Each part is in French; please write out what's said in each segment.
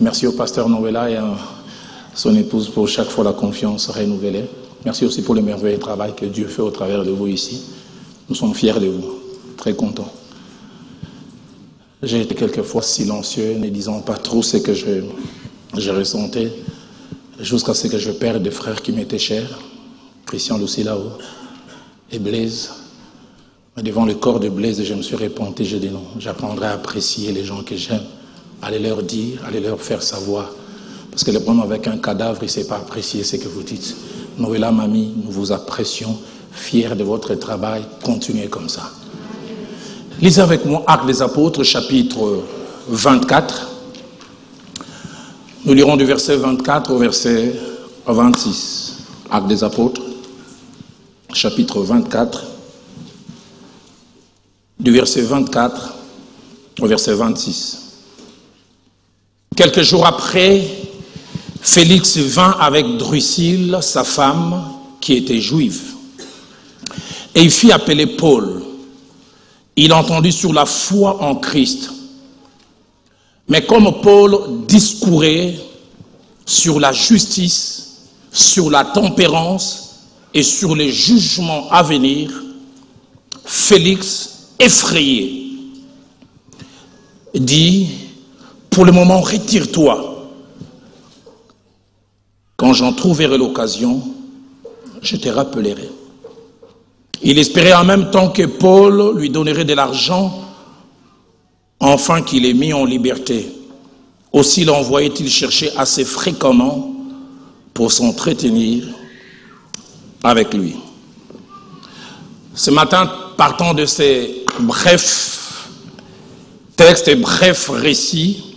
Merci au pasteur Noëlla et à son épouse pour chaque fois la confiance renouvelée. Merci aussi pour le merveilleux travail que Dieu fait au travers de vous ici. Nous sommes fiers de vous, très contents. J'ai été quelquefois silencieux, ne disant pas trop ce que je ressentais, jusqu'à ce que je perde des frères qui m'étaient chers, Christian Lucilao et Blaise. Mais devant le corps de Blaise, je me suis repenté, j'ai dit non, j'apprendrai à apprécier les gens que j'aime, à leur dire, à leur faire savoir. Parce que le problème avec un cadavre, il ne sait pas apprécier ce que vous dites. Noëlla, mamie, nous vous apprécions, fiers de votre travail, continuez comme ça. Lisez avec moi Actes des Apôtres, chapitre 24. Nous lirons du verset 24 au verset 26. Actes des Apôtres, chapitre 24, du verset 24 au verset 26. Quelques jours après, Félix vint avec Drusille, sa femme, qui était juive, et il fit appeler Paul. Il entendit sur la foi en Christ. Mais comme Paul discourait sur la justice, sur la tempérance et sur les jugements à venir, Félix, effrayé, dit, pour le moment, retire-toi. Quand j'en trouverai l'occasion, je te rappellerai. Il espérait en même temps que Paul lui donnerait de l'argent, afin qu'il ait mis en liberté. Aussi l'envoyait-il chercher assez fréquemment pour s'entretenir avec lui. Ce matin, partant de ces brefs textes et brefs récits,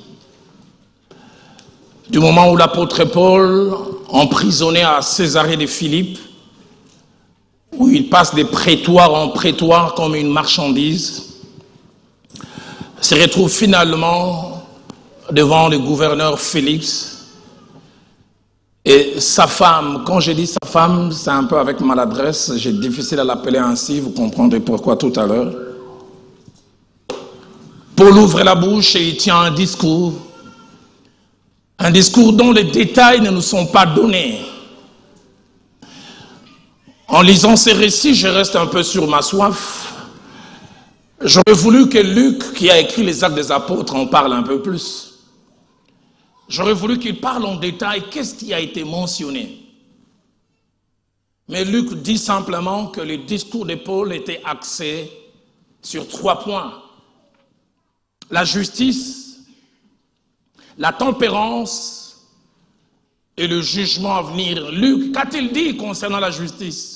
du moment où l'apôtre Paul, emprisonné à Césarée de Philippe, où il passe de prétoire en prétoire comme une marchandise, se retrouve finalement devant le gouverneur Félix. Et sa femme, quand je dis sa femme, c'est un peu avec maladresse, j'ai difficile à l'appeler ainsi, vous comprendrez pourquoi tout à l'heure. Paul ouvre la bouche et il tient un discours dont les détails ne nous sont pas donnés. En lisant ces récits, je reste un peu sur ma soif. J'aurais voulu que Luc, qui a écrit les Actes des Apôtres, en parle un peu plus. J'aurais voulu qu'il parle en détail qu'est-ce qui a été mentionné. Mais Luc dit simplement que le discours de Paul était axé sur 3 points. La justice, la tempérance et le jugement à venir. Luc, qu'a-t-il dit concernant la justice?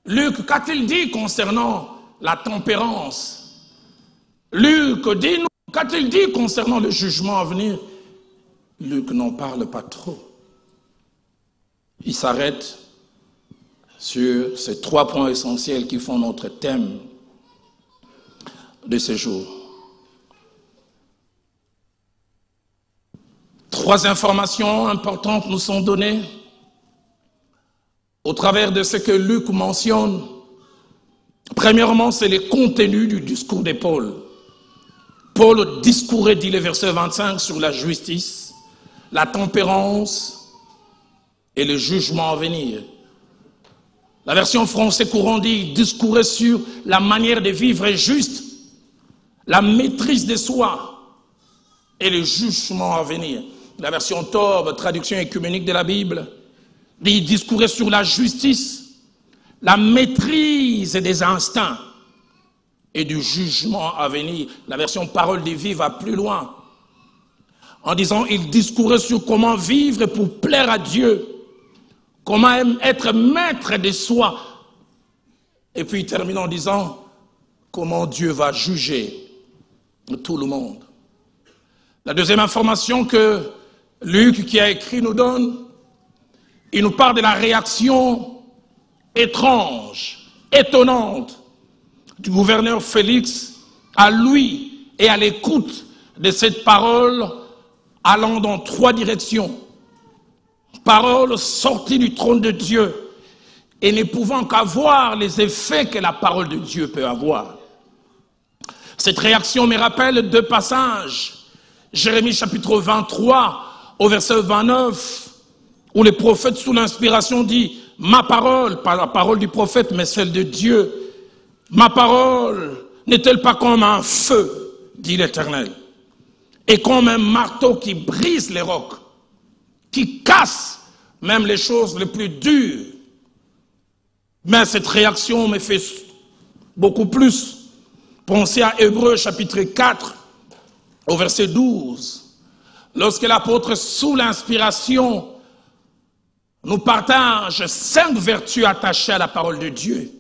Luc, qu'a-t-il dit concernant la tempérance? Luc, dis-nous, qu'a-t-il dit concernant le jugement à venir? Luc n'en parle pas trop. Il s'arrête sur ces 3 points essentiels qui font notre thème de ce jour. 3 informations importantes nous sont données au travers de ce que Luc mentionne. Premièrement, c'est le contenu du discours de Paul. Paul discourait, dit le verset 25, sur la justice, la tempérance et le jugement à venir. La version français courant dit, il discourait sur la manière de vivre juste, la maîtrise de soi et le jugement à venir. La version Torbe, traduction écuménique de la Bible, dit, il discourait sur la justice, la maîtrise des instincts et du jugement à venir. La version Parole de vie va plus loin, en disant, il discourait sur comment vivre pour plaire à Dieu, comment être maître de soi. Et puis il termine en disant, comment Dieu va juger tout le monde. La deuxième information que Luc, qui a écrit, nous donne, il nous parle de la réaction étrange, étonnante du gouverneur Félix à lui et à l'écoute de cette parole allant dans 3 directions. Parole sortie du trône de Dieu et ne pouvant qu'avoir les effets que la parole de Dieu peut avoir. Cette réaction me rappelle 2 passages Jérémie chapitre 23 au verset 29, où le prophète sous l'inspiration dit « Ma parole », pas la parole du prophète, mais celle de Dieu, « Ma parole n'est-elle pas comme un feu, dit l'Éternel, et comme un marteau qui brise les rocs, qui casse même les choses les plus dures. » Mais cette réaction me fait beaucoup plus penser à Hébreux chapitre 4 au verset 12. Lorsque l'apôtre sous l'inspiration nous partage 5 vertus attachées à la parole de Dieu.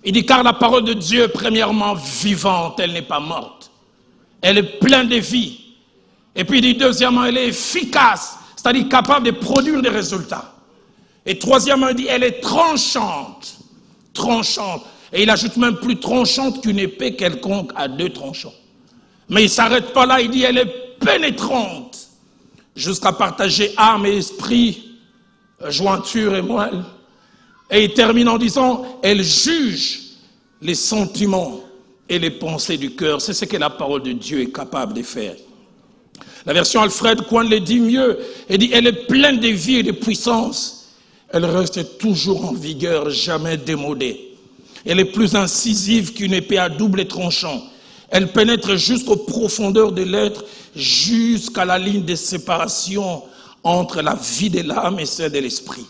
Il dit car la parole de Dieu est premièrement vivante, elle n'est pas morte. Elle est pleine de vie. Et puis il dit deuxièmement, elle est efficace, c'est-à-dire capable de produire des résultats. Et troisièmement, il dit elle est tranchante. Tranchante. Et il ajoute même plus tranchante qu'une épée quelconque à 2 tranchants. Mais il ne s'arrête pas là, il dit elle est pénétrante jusqu'à partager âme et esprit, jointure et moelle. Et il termine en disant elle juge les sentiments et les pensées du cœur. C'est ce que la parole de Dieu est capable de faire. La version Alfred Cohen le dit mieux. Elle dit elle est pleine de vie et de puissance. Elle reste toujours en vigueur, jamais démodée. Elle est plus incisive qu'une épée à double tranchant. Elle pénètre jusqu'aux profondeurs de l'être, jusqu'à la ligne de séparation entre la vie de l'âme et celle de l'esprit.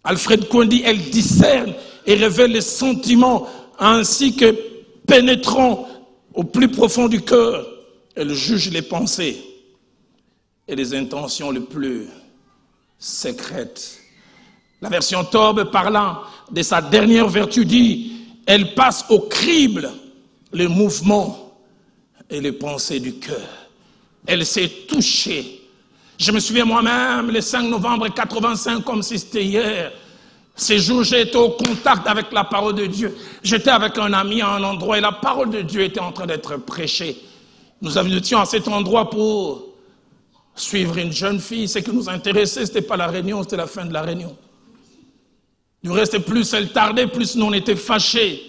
Alfred Cohen dit, elle discerne et révèle les sentiments ainsi que pénétrant au plus profond du cœur. Elle juge les pensées et les intentions les plus secrètes. La version Torbe parlant de sa dernière vertu dit, elle passe au crible les mouvements et les pensées du cœur. Elle s'est touchée. Je me souviens moi-même, le 5 novembre 85, comme si c'était hier, ces jours, j'ai été au contact avec la parole de Dieu. J'étais avec un ami à un endroit et la parole de Dieu était en train d'être prêchée. Nous étions à cet endroit pour suivre une jeune fille. Ce qui nous intéressait, ce n'était pas la réunion, c'était la fin de la réunion. Du reste, plus elle tardait, plus nous on était fâchés.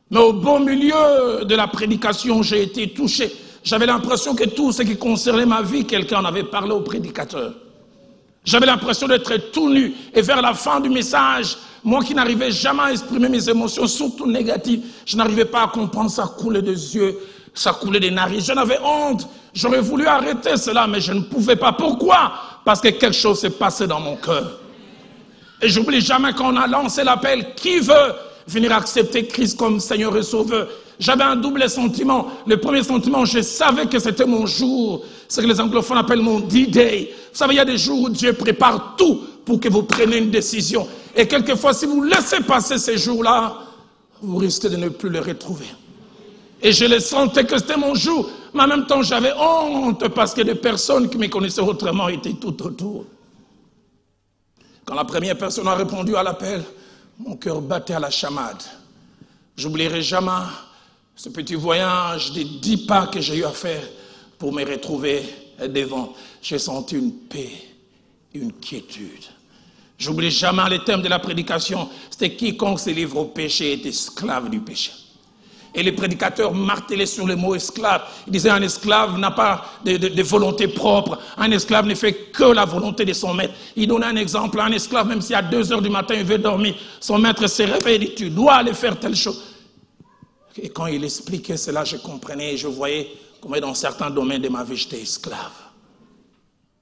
Mais au beau milieu de la prédication, j'ai été touché. J'avais l'impression que tout ce qui concernait ma vie, quelqu'un en avait parlé au prédicateur. J'avais l'impression d'être tout nu. Et vers la fin du message, moi qui n'arrivais jamais à exprimer mes émotions, surtout négatives, je n'arrivais pas à comprendre, ça coulait des yeux, ça coulait des narines. J'en avais honte. J'aurais voulu arrêter cela, mais je ne pouvais pas. Pourquoi? Parce que quelque chose s'est passé dans mon cœur. Et j'oublie jamais quand on a lancé l'appel, qui veut venir accepter Christ comme Seigneur et Sauveur? J'avais un double sentiment. Le premier sentiment, je savais que c'était mon jour. C'est ce que les anglophones appellent mon D-Day. Vous savez, il y a des jours où Dieu prépare tout pour que vous preniez une décision. Et quelquefois, si vous laissez passer ces jours-là, vous risquez de ne plus les retrouver. Et je le sentais que c'était mon jour. Mais en même temps, j'avais honte parce que des personnes qui me connaissaient autrement étaient tout autour. Quand la première personne a répondu à l'appel, mon cœur battait à la chamade. J'oublierai jamais ce petit voyage de 10 pas que j'ai eu à faire pour me retrouver devant. J'ai senti une paix, une quiétude. J'oublie jamais le thème de la prédication. C'était quiconque se livre au péché est esclave du péché. Et les prédicateurs martelaient sur le mot esclave. Ils disaient un esclave n'a pas de volonté propre. Un esclave ne fait que la volonté de son maître. Il donnait un exemple. Un esclave, même si à 2 heures du matin il veut dormir, son maître se réveille et dit tu dois aller faire telle chose. Et quand il expliquait cela, je comprenais et je voyais comment dans certains domaines de ma vie j'étais esclave.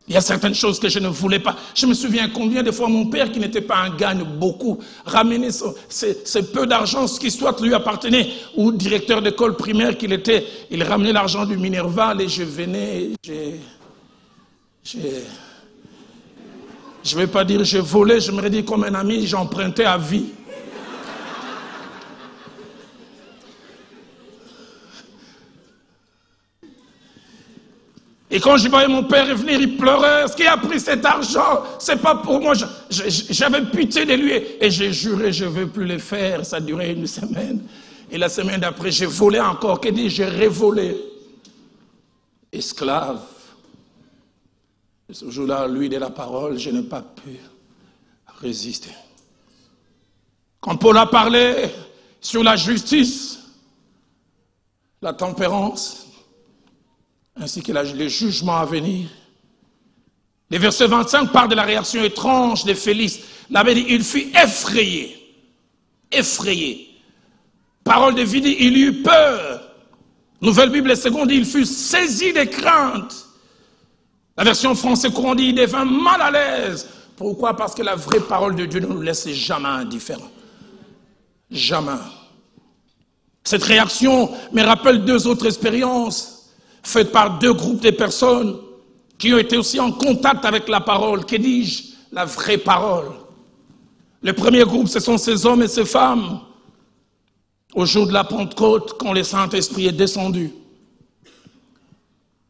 Il y a certaines choses que je ne voulais pas. Je me souviens combien de fois mon père, qui n'était pas un gagne beaucoup, ramenait ce peu d'argent, ce qui soit lui appartenait, ou directeur d'école primaire qu'il était, il ramenait l'argent du Minerval et je venais, je ne vais pas dire je volais, je me dis comme un ami, j'empruntais à vie. Et quand je voyais mon père venir, il pleurait. Est-ce qu'il a pris cet argent? C'est pas pour moi. J'avais pitié de lui. Et j'ai juré, je ne veux plus le faire. Ça a duré 1 semaine. Et la semaine d'après, j'ai volé encore. Que dis-je? J'ai révolé. Esclave. Et ce jour-là, lui de la parole, je n'ai pas pu résister. Quand Paul a parlé sur la justice, la tempérance, ainsi que les jugements à venir. Les versets 25 parlent de la réaction étrange de Félix. La Bible dit, il fut effrayé. Effrayé. Parole de vie dit, il eut peur. Nouvelle Bible seconde dit, il fut saisi de crainte. La version française courant dit, il devint mal à l'aise. Pourquoi? Parce que la vraie parole de Dieu ne nous laisse jamais indifférents. Jamais. Cette réaction me rappelle deux autres expériences faites par deux groupes de personnes qui ont été aussi en contact avec la parole. Que dis-je? La vraie parole. Le premier groupe, ce sont ces hommes et ces femmes. Au jour de la Pentecôte, quand le Saint-Esprit est descendu.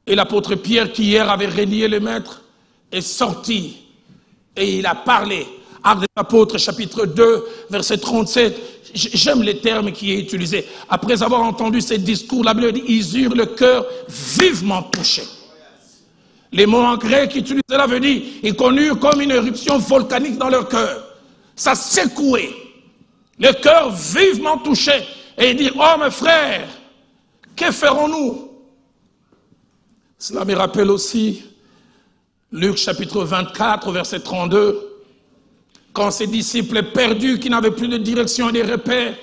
Et l'apôtre Pierre, qui hier avait renié le Maître, est sorti et il a parlé. Actes des Apôtres, chapitre 2, verset 37. J'aime les termes qui est utilisé. Après avoir entendu ces discours, la Bible dit, ils eurent le cœur vivement touché. Les mots en grec utilisés là veut dire, ils connurent comme une éruption volcanique dans leur cœur. Ça secouait. Le cœur vivement touché. Et il dit, oh mes frères, que ferons-nous? Cela me rappelle aussi Luc chapitre 24, verset 32. Quand ces disciples perdus, qui n'avaient plus de direction et de repères,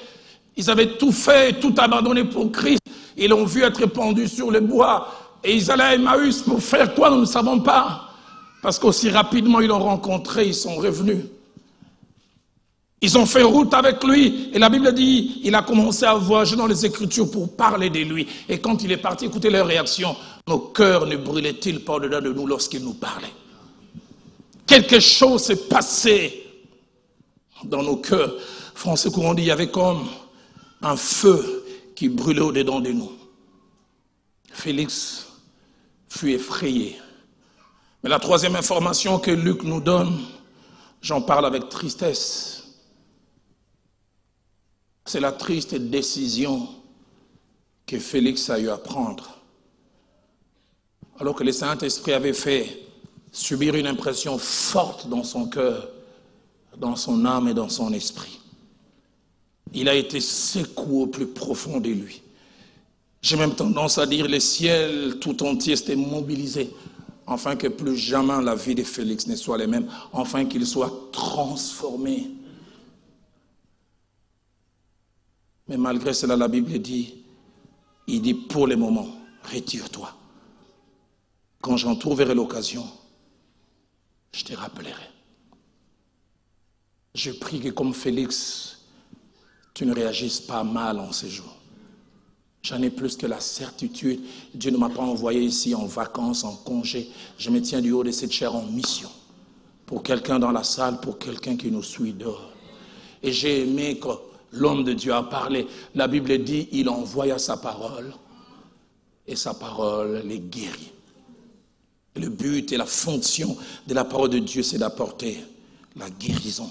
ils avaient tout fait, tout abandonné pour Christ. Ils l'ont vu être pendu sur le bois. Et ils allaient à Emmaüs pour faire quoi? Nous ne savons pas. Parce qu'aussi rapidement ils l'ont rencontré, ils sont revenus. Ils ont fait route avec lui. Et la Bible dit, il a commencé à voyager dans les Écritures pour parler de lui. Et quand il est parti, écoutez leur réaction. Nos cœurs ne brûlaient-ils pas au-dedans de nous lorsqu'il nous parlait? Quelque chose s'est passé dans nos cœurs. Français courant dit, il y avait comme un feu qui brûlait au-dedans de nous. Félix fut effrayé. Mais la troisième information que Luc nous donne, j'en parle avec tristesse, c'est la triste décision que Félix a eu à prendre. Alors que le Saint-Esprit avait fait subir une impression forte dans son cœur, dans son âme et dans son esprit. Il a été secoué au plus profond de lui. J'ai même tendance à dire le ciel tout entier s'était mobilisé, afin que plus jamais la vie de Félix ne soit la même, afin qu'il soit transformé. Mais malgré cela, la Bible dit, il dit pour le moment, retire-toi. Quand j'en trouverai l'occasion, je te rappellerai. Je prie que comme Félix, tu ne réagisses pas mal en ces jours. J'en ai plus que la certitude. Dieu ne m'a pas envoyé ici en vacances, en congé. Je me tiens du haut de cette chair en mission. Pour quelqu'un dans la salle, pour quelqu'un qui nous suit dehors. Et j'ai aimé que l'homme de Dieu a parlé. La Bible dit, il envoya sa parole. Et sa parole les guérit. Et le but et la fonction de la parole de Dieu, c'est d'apporter la guérison.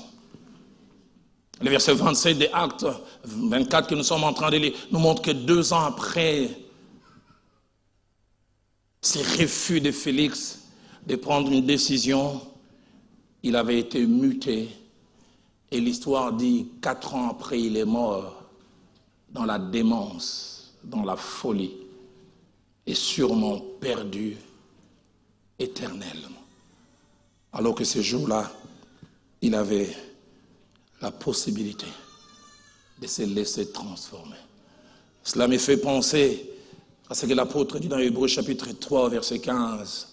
Le verset 27 des Actes 24 que nous sommes en train de lire nous montre que 2 ans après ces refus de Félix de prendre une décision, il avait été muté. Et l'histoire dit 4 ans après, il est mort dans la démence, dans la folie, et sûrement perdu éternellement. Alors que ce jour-là, il avait la possibilité de se laisser transformer. Cela me fait penser à ce que l'apôtre dit dans Hébreux chapitre 3, verset 15.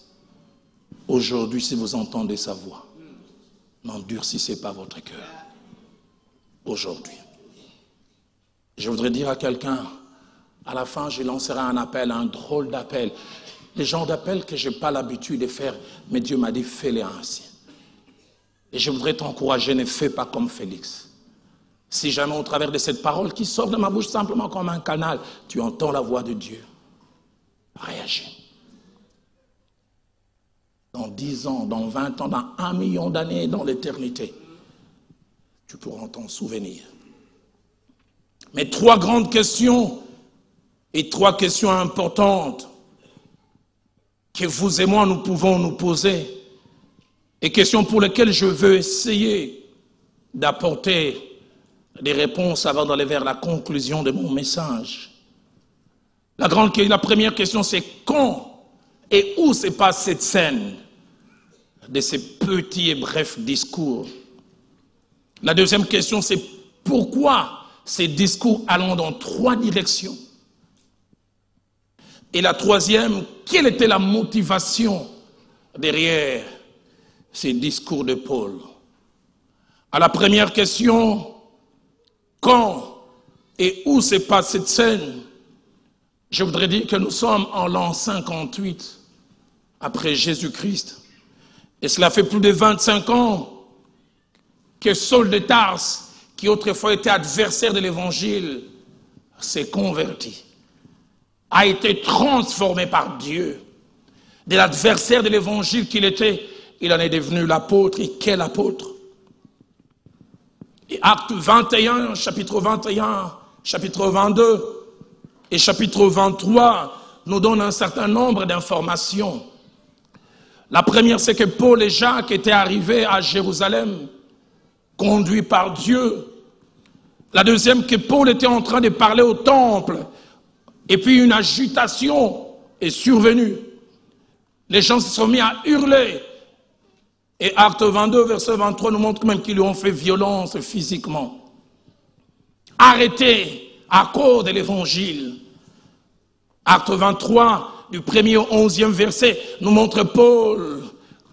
Aujourd'hui, si vous entendez sa voix, n'endurcissez pas votre cœur. Aujourd'hui. Je voudrais dire à quelqu'un, à la fin, je lancerai un appel, un drôle d'appel. Les gens d'appel que je n'ai pas l'habitude de faire, mais Dieu m'a dit, fais-les ainsi. Et je voudrais t'encourager, ne fais pas comme Félix. Si jamais au travers de cette parole qui sort de ma bouche simplement comme un canal, tu entends la voix de Dieu, réagis. Dans 10 ans, dans 20 ans, dans 1 million d'années, dans l'éternité, tu pourras t'en souvenir. Mais 3 grandes questions et 3 questions importantes que vous et moi nous pouvons nous poser et questions pour lesquelles je veux essayer d'apporter des réponses avant d'aller vers la conclusion de mon message. La première question, c'est quand et où se passe cette scène de ces petits et brefs discours? La deuxième question, c'est pourquoi ces discours allant dans trois directions? Et la troisième, quelle était la motivation derrière ces discours de Paul? À la première question, quand et où se passe cette scène? Je voudrais dire que nous sommes en l'an 58 après Jésus-Christ. Et cela fait plus de 25 ans que Saul de Tarse, qui autrefois était adversaire de l'Évangile, s'est converti, a été transformé par Dieu. De l'adversaire de l'Évangile qu'il était, il en est devenu l'apôtre. Et quel apôtre? Et Acte 21, chapitre 21, chapitre 22 et chapitre 23 nous donnent un certain nombre d'informations. La première, c'est que Paul et Jacques étaient arrivés à Jérusalem, conduits par Dieu. La deuxième, que Paul était en train de parler au temple, et puis une agitation est survenue. Les gens se sont mis à hurler. Et Acte 22, verset 23 nous montre même qu'ils lui ont fait violence physiquement. Arrêtés à cause de l'évangile. Acte 23, du 1er au 11e verset, nous montre Paul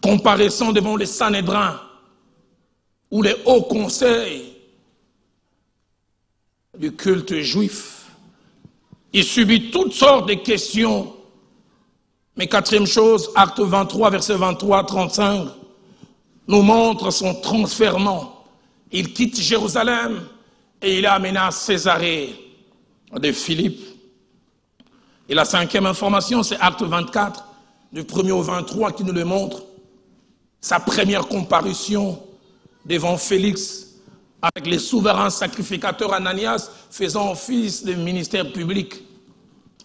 comparaissant devant les Sanhédrins ou les hauts conseils du culte juif. Il subit toutes sortes de questions. Mais quatrième chose, Acte 23, verset 23 à 35, nous montre son transfèrement. Il quitte Jérusalem et il est amené à Césarée de Philippe. Et la cinquième information, c'est Acte 24, du 1er au 23, qui nous le montre. Sa première comparution devant Félix, avec les souverains sacrificateurs Ananias, faisant office de ministère public,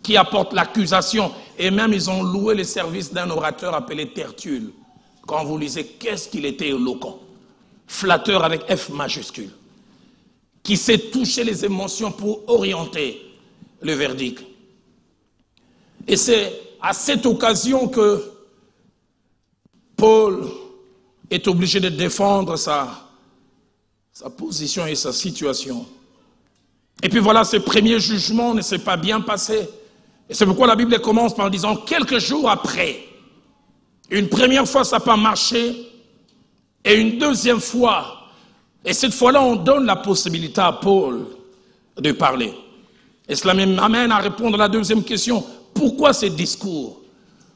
qui apporte l'accusation. Et même ils ont loué les services d'un orateur appelé Tertulle. Quand vous lisez, qu'est-ce qu'il était éloquent, flatteur avec F majuscule, qui sait toucher les émotions pour orienter le verdict. Et c'est à cette occasion que Paul est obligé de défendre sa position et sa situation. Et puis voilà, ce premier jugement ne s'est pas bien passé. Et c'est pourquoi la Bible commence par disant, quelques jours après, une première fois ça n'a pas marché, et une deuxième fois, et cette fois-là on donne la possibilité à Paul de parler. Et cela m'amène à répondre à la deuxième question. Pourquoi ces discours?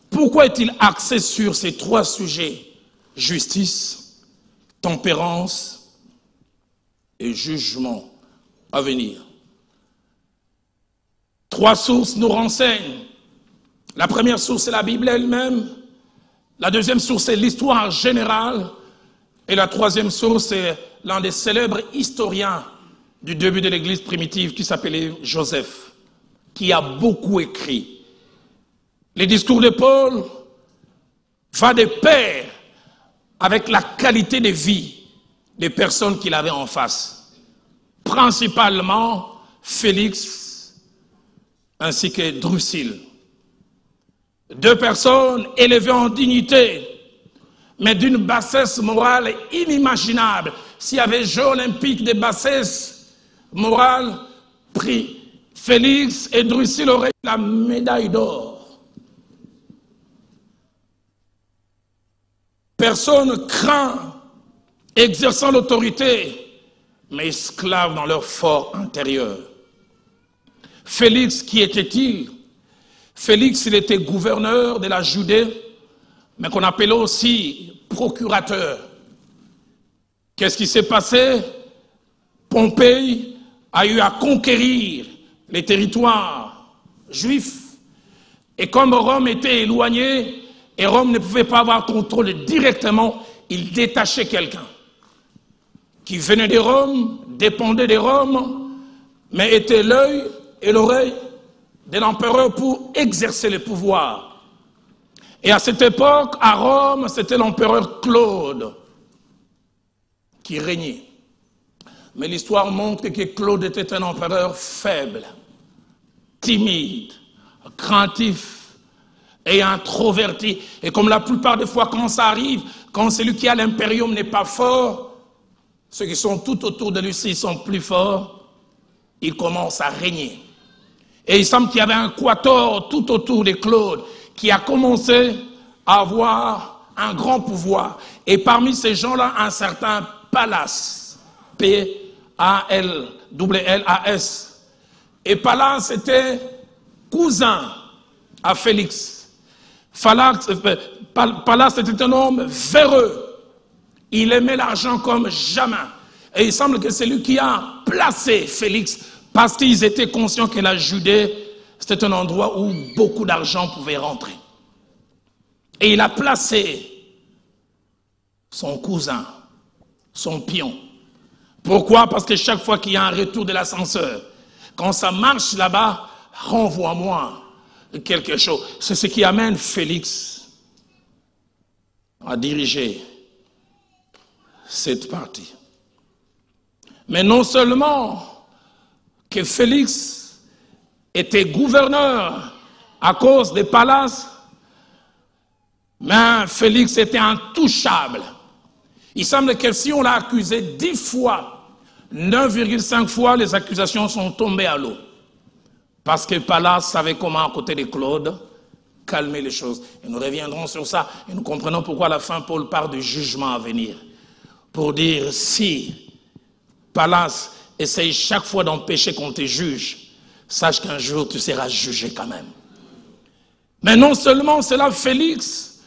Pourquoi est-il axé sur ces trois sujets? Justice, tempérance et jugement à venir. Trois sources nous renseignent. La première source, c'est la Bible elle-même. La deuxième source, c'est l'histoire générale. Et la troisième source, c'est l'un des célèbres historiens du début de l'Église primitive qui s'appelait Joseph, qui a beaucoup écrit. Les discours de Paul vont de pair avec la qualité de vie des personnes qu'il avait en face. Principalement Félix ainsi que Drusille. Deux personnes élevées en dignité, mais d'une bassesse morale inimaginable. S'il y avait jeu olympique de bassesse morale, pris, Félix et Drusille auraient la médaille d'or. Personne craint, exerçant l'autorité, mais esclaves dans leur fort intérieur. Félix, qui était-il? Félix, il était gouverneur de la Judée, mais qu'on appelait aussi procurateur. Qu'est-ce qui s'est passé? Pompée a eu à conquérir les territoires juifs. Et comme Rome était éloignée, et Rome ne pouvait pas avoir contrôle directement, il détachait quelqu'un qui venait de Rome, dépendait de Rome, mais était l'œil et l'oreille de l'empereur pour exercer le pouvoir. Et à cette époque, à Rome, c'était l'empereur Claude qui régnait. Mais l'histoire montre que Claude était un empereur faible, timide, craintif, et introverti. Et comme la plupart des fois quand ça arrive, quand celui qui a l'impérium n'est pas fort, ceux qui sont tout autour de lui, s'ils sont plus forts, ils commencent à régner. Et il semble qu'il y avait un quator tout autour de Claude qui a commencé à avoir un grand pouvoir. Et parmi ces gens-là, un certain Pallas, P-A-L-L-A-S. Et Pallas était cousin à Félix. Pallas était un homme véreux. Il aimait l'argent comme jamais. Et il semble que c'est lui qui a placé Félix parce qu'ils étaient conscients que la Judée, c'était un endroit où beaucoup d'argent pouvait rentrer. Et il a placé son cousin, son pion. Pourquoi? Parce que chaque fois qu'il y a un retour de l'ascenseur, quand ça marche là-bas, renvoie-moi quelque chose. C'est ce qui amène Félix à diriger cette partie. Mais non seulement que Félix était gouverneur à cause des Pallas, mais Félix était intouchable. Il semble que si on l'a accusé 10 fois, 9,5 fois les accusations sont tombées à l'eau. Parce que Pallas savait comment, à côté de Claude, calmer les choses. Et nous reviendrons sur ça et nous comprenons pourquoi à la fin Paul parle du jugement à venir. Pour dire, si Pallas essaye chaque fois d'empêcher qu'on te juge, sache qu'un jour tu seras jugé quand même. Mais non seulement cela, Félix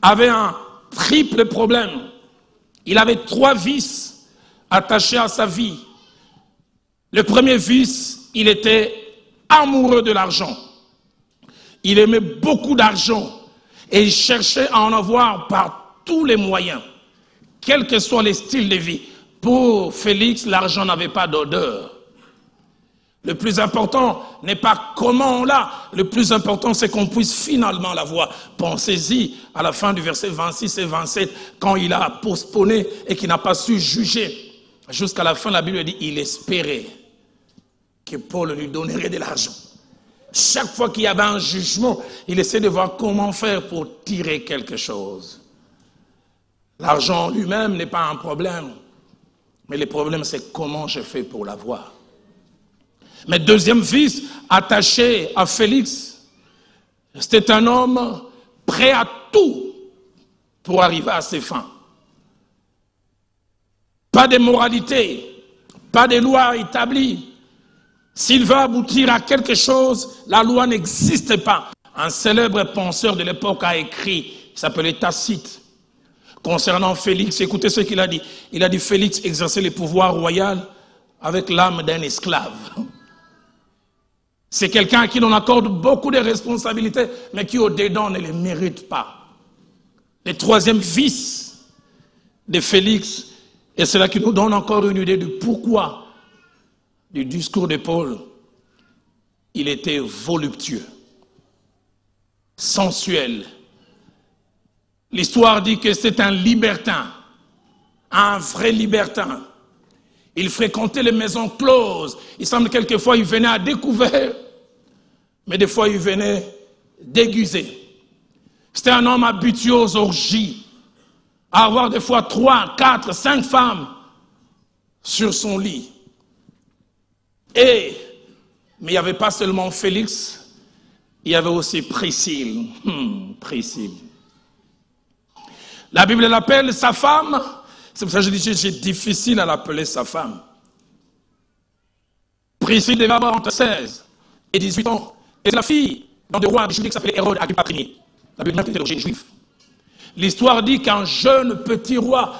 avait un triple problème. Il avait 3 vices attachés à sa vie. Le premier vice, il était amoureux de l'argent. Il aimait beaucoup d'argent et il cherchait à en avoir par tous les moyens, quels que soient les styles de vie. Pour Félix, l'argent n'avait pas d'odeur. Le plus important n'est pas comment on l'a, le plus important c'est qu'on puisse finalement l'avoir. Pensez-y à la fin du verset 26 et 27, quand il a postponé et qu'il n'a pas su juger. Jusqu'à la fin, la Bible dit, il espérait que Paul lui donnerait de l'argent. Chaque fois qu'il y avait un jugement, il essayait de voir comment faire pour tirer quelque chose. L'argent lui-même n'est pas un problème, mais le problème c'est comment je fais pour l'avoir. Mais deuxième vice attaché à Félix, c'était un homme prêt à tout pour arriver à ses fins. Pas de moralité, pas de loi établie. S'il veut aboutir à quelque chose, la loi n'existe pas. Un célèbre penseur de l'époque a écrit, il s'appelait Tacite, concernant Félix. Écoutez ce qu'il a dit. Il a dit, Félix exerçait le pouvoir royal avec l'âme d'un esclave. C'est quelqu'un à qui l'on accorde beaucoup de responsabilités, mais qui au-dedans ne les mérite pas. Le troisième vice de Félix, et c'est là qui nous donne encore une idée de pourquoi du discours de Paul, il était voluptueux, sensuel. L'histoire dit que c'est un libertin, un vrai libertin. Il fréquentait les maisons closes. Il semble quelquefois il venait à découvert, mais des fois il venait déguisé. C'était un homme habitué aux orgies, à avoir des fois 3, 4, 5 femmes sur son lit. Mais il n'y avait pas seulement Félix, il y avait aussi Priscille. Priscille. La Bible l'appelle sa femme. C'est pour ça que je dis que c'est difficile à l'appeler sa femme. Priscille devait avoir entre 16 et 18 ans. Et c'est la fille d'un des rois juifs qui s'appelait Hérode Agrippa Ier. La Bible était d'origine juive. L'histoire dit qu'un jeune petit roi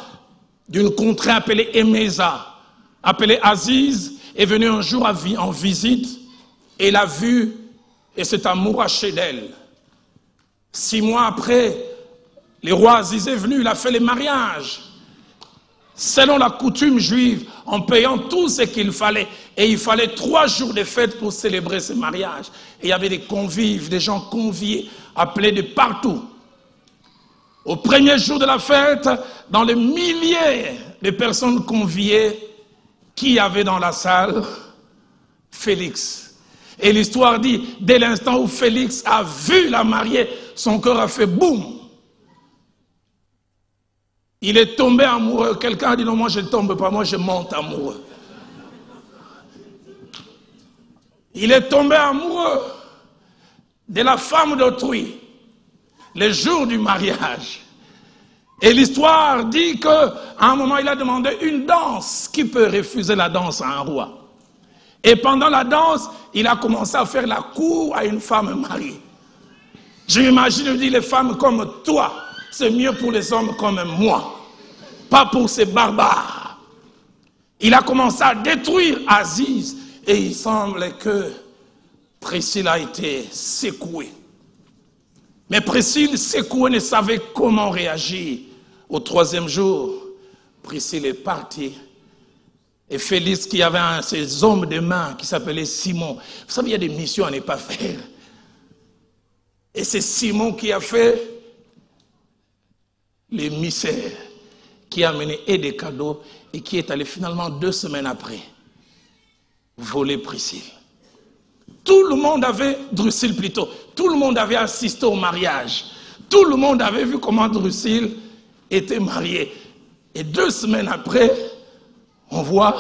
d'une contrée appelée Émésa, appelé Aziz, est venu un jour en visite et l'a vue et s'est amouraché d'elle. 6 mois après, le roi Aziz est venu, il a fait les mariages. Selon la coutume juive, en payant tout ce qu'il fallait. Et il fallait 3 jours de fête pour célébrer ce mariage. Et il y avait des convives, des gens conviés, appelés de partout. Au premier jour de la fête, dans les milliers de personnes conviées, qui y avait dans la salle? Félix. Et l'histoire dit, dès l'instant où Félix a vu la mariée, son cœur a fait boum. Il est tombé amoureux. Quelqu'un a dit non, moi je ne tombe pas, moi je monte amoureux. Il est tombé amoureux de la femme d'autrui, le jour du mariage. Et l'histoire dit qu'à un moment, il a demandé une danse. Qui peut refuser la danse à un roi? Et pendant la danse, il a commencé à faire la cour à une femme mariée. Je m'imagine, il dit, les femmes comme toi, c'est mieux pour les hommes comme moi, pas pour ces barbares. Il a commencé à détruire Aziz et il semble que Priscille a été secouée. Mais Priscille, secouée, ne savait comment réagir. Au troisième jour, Priscille est partie. Et Félix, qui avait un de ses hommes de main qui s'appelait Simon. Vous savez, il y a des missions à ne pas faire. Et c'est Simon qui a fait l'émissaire, qui a amené et des cadeaux et qui est allé finalement 2 semaines après voler Priscille. Tout le monde avait, Drusille plutôt, tout le monde avait assisté au mariage. Tout le monde avait vu comment Drusille était mariée. Et 2 semaines après, on voit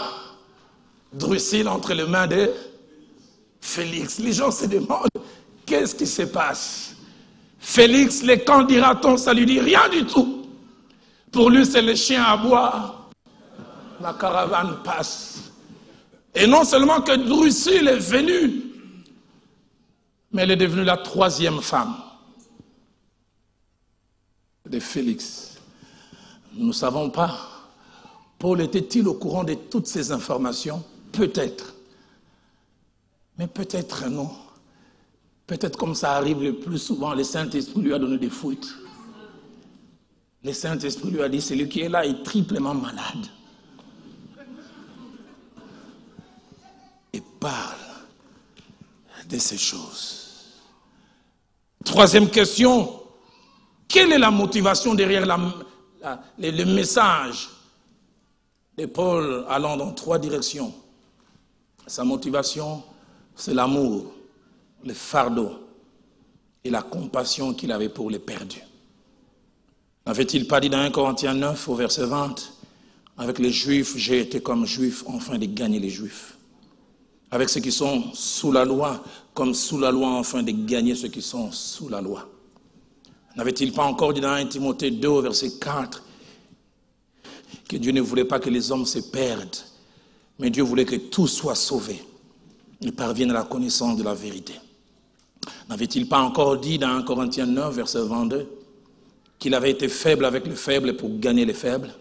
Drusille entre les mains de Félix. Les gens se demandent, qu'est-ce qui se passe? Félix, les quand dira-t-on, ça lui dit rien du tout. Pour lui, c'est le chien à boire. La caravane passe. Et non seulement que Drusille est venue, mais elle est devenue la 3e femme de Félix. Nous ne savons pas. Paul était-il au courant de toutes ces informations? Peut-être. Mais peut-être non. Peut-être comme ça arrive le plus souvent, le Saint-Esprit lui a donné des fuites. Le Saint-Esprit lui a dit, celui qui est là est triplement malade. Et parle de ces choses. 3e question, quelle est la motivation derrière le message de Paul allant dans 3 directions? Sa motivation, c'est l'amour, le fardeau et la compassion qu'il avait pour les perdus. N'avait-il pas dit dans 1 Corinthiens 9 au verset 20, avec les Juifs, j'ai été comme Juif afin de gagner les Juifs. Avec ceux qui sont sous la loi, comme sous la loi, afin de gagner ceux qui sont sous la loi. N'avait-il pas encore dit dans 1 Timothée 2, au verset 4, que Dieu ne voulait pas que les hommes se perdent, mais Dieu voulait que tous soient sauvés et parviennent à la connaissance de la vérité. N'avait-il pas encore dit dans 1 Corinthiens 9, verset 22, qu'il avait été faible avec les faibles pour gagner les faibles,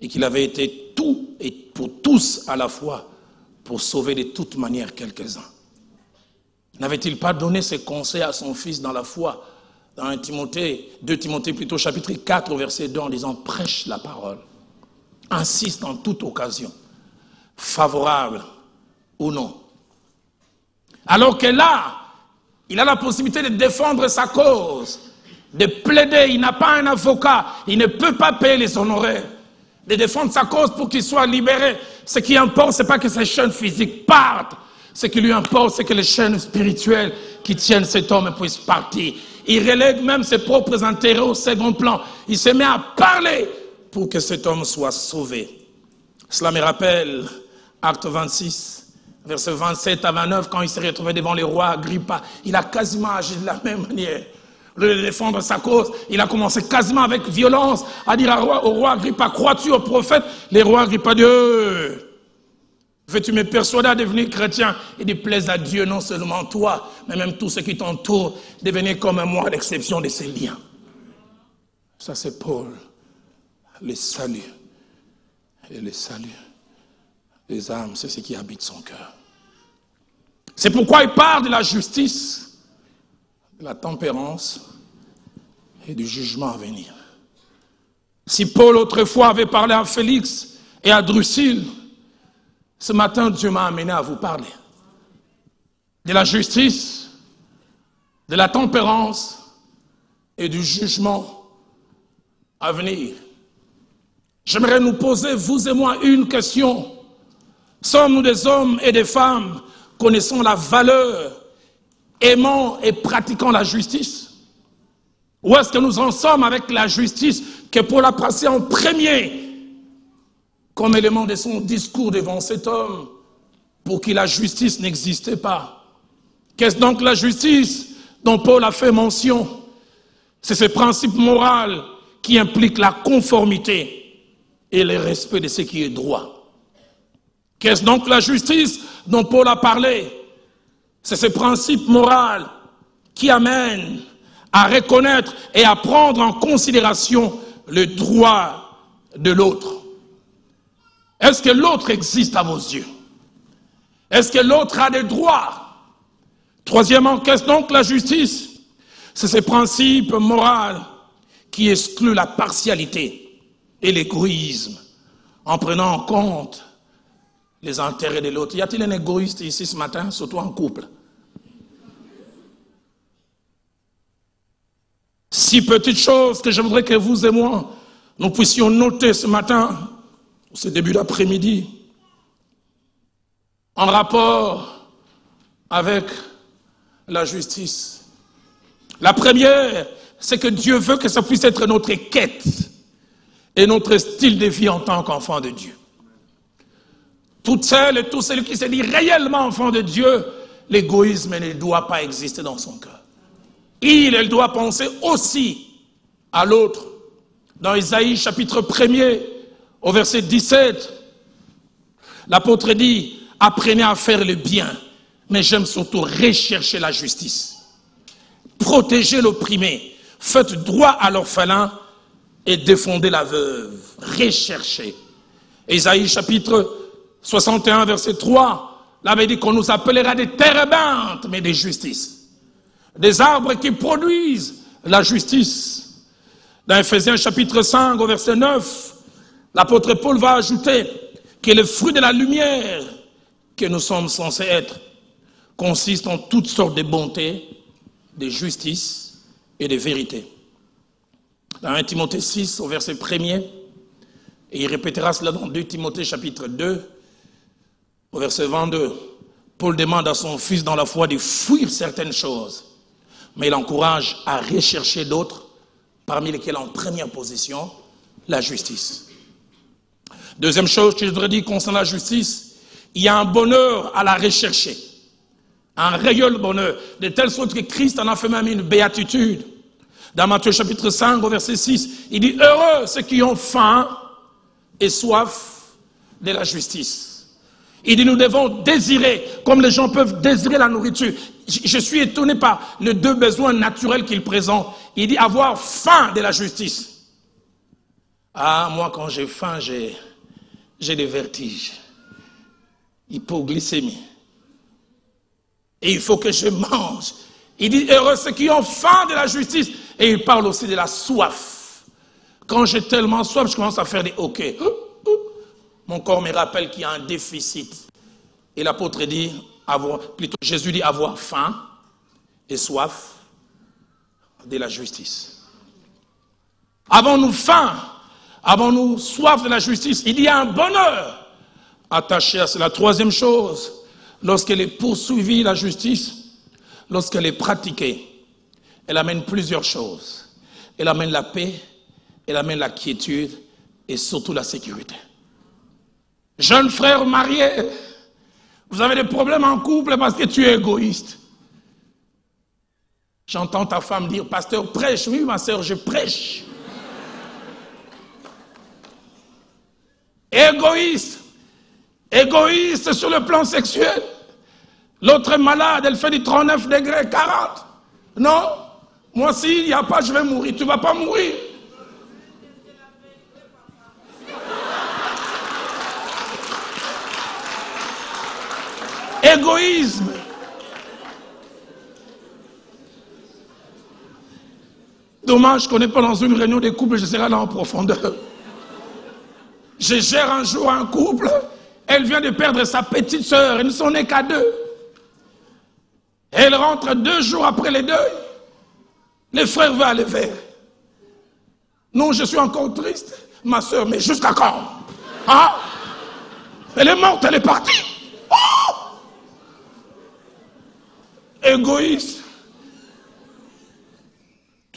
et qu'il avait été tout et pour tous à la fois, pour sauver de toute manière quelques-uns. N'avait-il pas donné ses conseils à son fils dans la foi, dans 2 Timothée plutôt, chapitre 4, verset 2, en disant « Prêche la parole, insiste en toute occasion, favorable ou non. » Alors que là, il a la possibilité de défendre sa cause, de plaider, il n'a pas un avocat, il ne peut pas payer les honoraires, de défendre sa cause pour qu'il soit libéré. Ce qui importe, ce n'est pas que ses chaînes physiques partent. Ce qui lui importe, c'est que les chaînes spirituelles qui tiennent cet homme puissent partir. Il relègue même ses propres intérêts au second plan. Il se met à parler pour que cet homme soit sauvé. Cela me rappelle Acte 26, versets 27 à 29, quand il s'est retrouvé devant le roi Agrippa. Il a quasiment agi de la même manière. Au lieu de défendre sa cause, il a commencé quasiment avec violence à dire au roi Agrippa, crois-tu au prophète? Le roi Agrippa dit, veux-tu me persuader à devenir chrétien? Il dit, plaise à Dieu, non seulement toi, mais même tous ceux qui t'entourent, devenez comme moi à l'exception de ces liens. Ça c'est Paul, le salut. Et le salut des âmes, c'est ce qui habite son cœur. C'est pourquoi il parle de la justice, de la tempérance et du jugement à venir. Si Paul autrefois avait parlé à Félix et à Drusille, ce matin Dieu m'a amené à vous parler de la justice, de la tempérance et du jugement à venir. J'aimerais nous poser, vous et moi, une question. Sommes-nous des hommes et des femmes connaissant la valeur, aimant et pratiquant la justice? Où est-ce que nous en sommes avec la justice que Paul a passée en premier comme élément de son discours devant cet homme pour qui la justice n'existait pas? Qu'est-ce donc la justice dont Paul a fait mention? C'est ce principe moral qui implique la conformité et le respect de ce qui est droit. Qu'est-ce donc la justice dont Paul a parlé? C'est ce principe moral qui amène à reconnaître et à prendre en considération le droit de l'autre. Est-ce que l'autre existe à vos yeux? Est-ce que l'autre a des droits? Troisièmement, qu'est-ce donc la justice? C'est ce principe moral qui exclut la partialité et l'égoïsme en prenant en compte les intérêts de l'autre. Y a-t-il un égoïste ici ce matin, surtout en couple? Six petites choses que je voudrais que vous et moi, nous puissions noter ce matin, ce début d'après-midi, en rapport avec la justice. La première, c'est que Dieu veut que ça puisse être notre quête et notre style de vie en tant qu'enfant de Dieu. Toutes celles et tous celui qui se dit réellement enfant de Dieu, l'égoïsme ne doit pas exister dans son cœur. Elle doit penser aussi à l'autre. Dans Isaïe chapitre 1er, au verset 17, l'apôtre dit, apprenez à faire le bien, mais j'aime surtout rechercher la justice. Protégez l'opprimé, faites droit à l'orphelin et défendez la veuve. Recherchez. Isaïe chapitre 61, verset 3, là, il dit qu'on nous appellera des térébintes, mais des justices. Des arbres qui produisent la justice. Dans Ephésiens chapitre 5, au verset 9, l'apôtre Paul va ajouter que le fruit de la lumière que nous sommes censés être consiste en toutes sortes de bonté, de justice et de vérité. Dans 1 Timothée 6, au verset 1er, et il répétera cela dans 2 Timothée chapitre 2, au verset 22, Paul demande à son fils dans la foi de fuir certaines choses, mais il encourage à rechercher d'autres, parmi lesquelles en première position, la justice. Deuxième chose que je voudrais dire concernant la justice, il y a un bonheur à la rechercher, un réel bonheur, de telle sorte que Christ en a fait même une béatitude. Dans Matthieu chapitre 5, au verset 6, il dit « Heureux ceux qui ont faim et soif de la justice ». Il dit, nous devons désirer, comme les gens peuvent désirer la nourriture. Je suis étonné par les deux besoins naturels qu'il présente. Il dit, avoir faim de la justice. Ah, moi, quand j'ai faim, j'ai des vertiges. Hypoglycémie. Et il faut que je mange. Il dit, heureux ceux qui ont faim de la justice. Et il parle aussi de la soif. Quand j'ai tellement soif, je commence à faire des hoquets. Mon corps me rappelle qu'il y a un déficit. Et l'apôtre dit, Jésus dit avoir faim et soif de la justice. Avons-nous faim? Avons-nous soif de la justice? Il y a un bonheur attaché à cela. La troisième chose, lorsqu'elle est poursuivie, la justice, lorsqu'elle est pratiquée, elle amène plusieurs choses. Elle amène la paix, elle amène la quiétude et surtout la sécurité. Jeunes frères mariés, vous avez des problèmes en couple parce que tu es égoïste. J'entends ta femme dire, pasteur, prêche. Oui, ma soeur, je prêche. Égoïste. Égoïste sur le plan sexuel. L'autre est malade, elle fait du 39 degrés, 40. Non, moi, s'il n'y a pas, je vais mourir. Tu ne vas pas mourir. Égoïsme. Dommage qu'on n'est pas dans une réunion des couples, je serai là en profondeur. Je gère un jour un couple, elle vient de perdre sa petite sœur, ils ne sont nés qu'à 2. Elle rentre 2 jours après les deuils, les frères veulent aller vers. Non, je suis encore triste, ma sœur, mais jusqu'à quand? Hein? Elle est morte, elle est partie. Oh! Égoïste.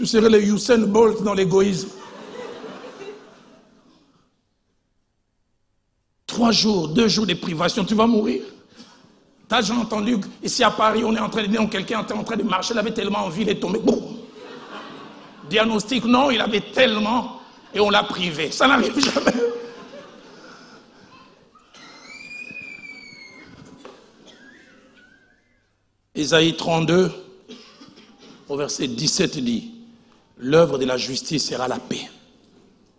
Tu serais le Usain Bolt dans l'égoïsme. 3 jours, 2 jours de privation, tu vas mourir. T'as déjà entendu, ici à Paris, on est en train de dire, quelqu'un était en train de marcher, il avait tellement envie de tomber. Boum. Diagnostic, non, il avait tellement, et on l'a privé. Ça n'arrive jamais. Ésaïe 32, au verset 17 dit, l'œuvre de la justice sera la paix,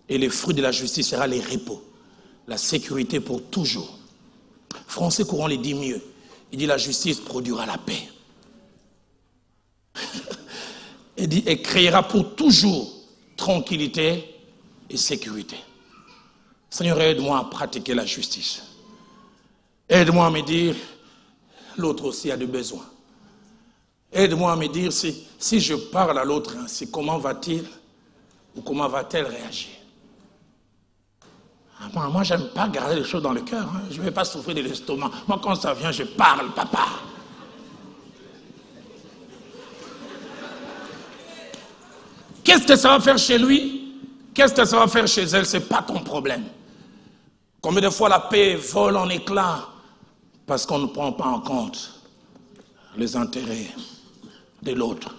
et les fruits de la justice sera les repos, la sécurité pour toujours. Français courant les dit mieux. Il dit la justice produira la paix. Il dit et créera pour toujours tranquillité et sécurité. Seigneur, aide-moi à pratiquer la justice. Aide-moi à me dire, l'autre aussi a des besoins. Aide-moi à me dire, si je parle à l'autre ainsi, comment va-t-il ou comment va-t-elle réagir? Moi, je n'aime pas garder les choses dans le cœur. Hein. Je ne vais pas souffrir de l'estomac. Moi, quand ça vient, je parle, papa. Qu'est-ce que ça va faire chez lui? Qu'est-ce que ça va faire chez elle? Ce n'est pas ton problème. Combien de fois la paix vole en éclats parce qu'on ne prend pas en compte les intérêts de l'autre.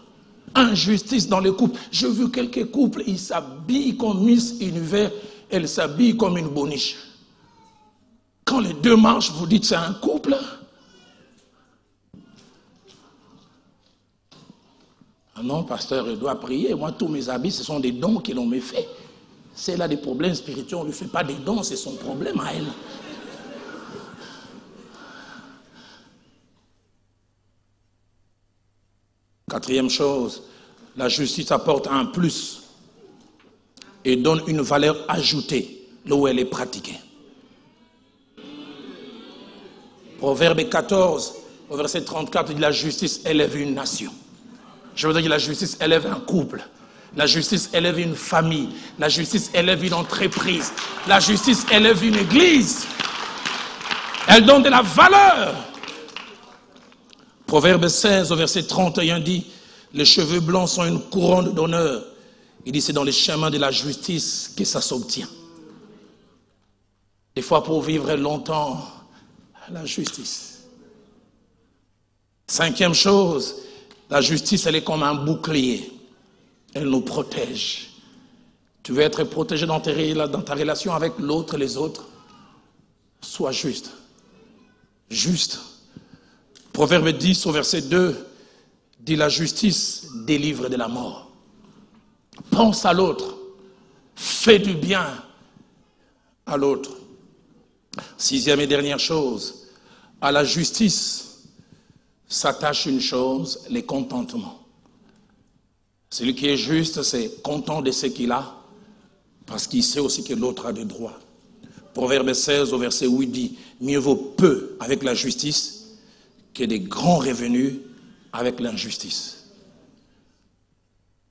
Injustice dans les couples. J'ai vu quelques couples, ils s'habillent comme Miss Univers, elle s'habille comme une boniche. Quand les deux marchent, vous dites c'est un couple. Ah non, pasteur, il doit prier. Moi, tous mes habits, ce sont des dons que l'on me fait. Si elle a des problèmes spirituels, on ne lui fait pas des dons, c'est son problème à elle. Quatrième chose, la justice apporte un plus et donne une valeur ajoutée là où elle est pratiquée. Proverbe 14, au verset 34, dit la justice élève une nation. Je veux dire que la justice élève un couple. La justice élève une famille. La justice élève une entreprise. La justice élève une église. Elle donne de la valeur. Proverbe 16, au verset 31 dit, les cheveux blancs sont une couronne d'honneur. Il dit, c'est dans les chemins de la justice que ça s'obtient. Des fois, pour vivre longtemps, la justice. Cinquième chose, la justice, elle est comme un bouclier. Elle nous protège. Tu veux être protégé dans ta relation avec l'autre et les autres? Sois juste. Juste. Proverbe 10 au verset 2 dit la justice délivre de la mort. Pense à l'autre. Fais du bien à l'autre. Sixième et dernière chose, à la justice s'attache une chose, les contentements. Celui qui est juste, c'est content de ce qu'il a, parce qu'il sait aussi que l'autre a des droits. Proverbe 16 au verset 8 dit, mieux vaut peu avec la justice que des grands revenus avec l'injustice.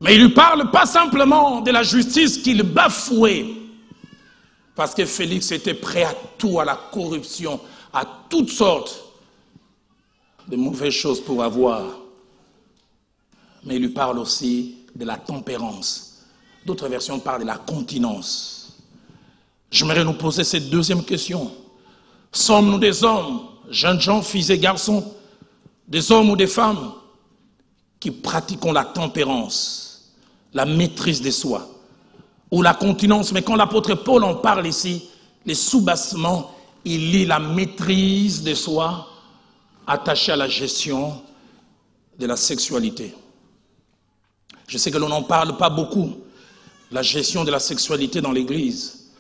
Mais il ne lui parle pas simplement de la justice qu'il bafouait, parce que Félix était prêt à tout, à la corruption, à toutes sortes de mauvaises choses pour avoir. Mais il lui parle aussi de la tempérance. D'autres versions parlent de la continence. J'aimerais nous poser cette deuxième question. Sommes-nous des hommes, jeunes gens, filles et garçons, des hommes ou des femmes qui pratiquons la tempérance, la maîtrise de soi, ou la continence? Mais quand l'apôtre Paul en parle ici, les sous-bassements, il lit la maîtrise de soi attachée à la gestion de la sexualité. Je sais que l'on n'en parle pas beaucoup, la gestion de la sexualité dans l'Église,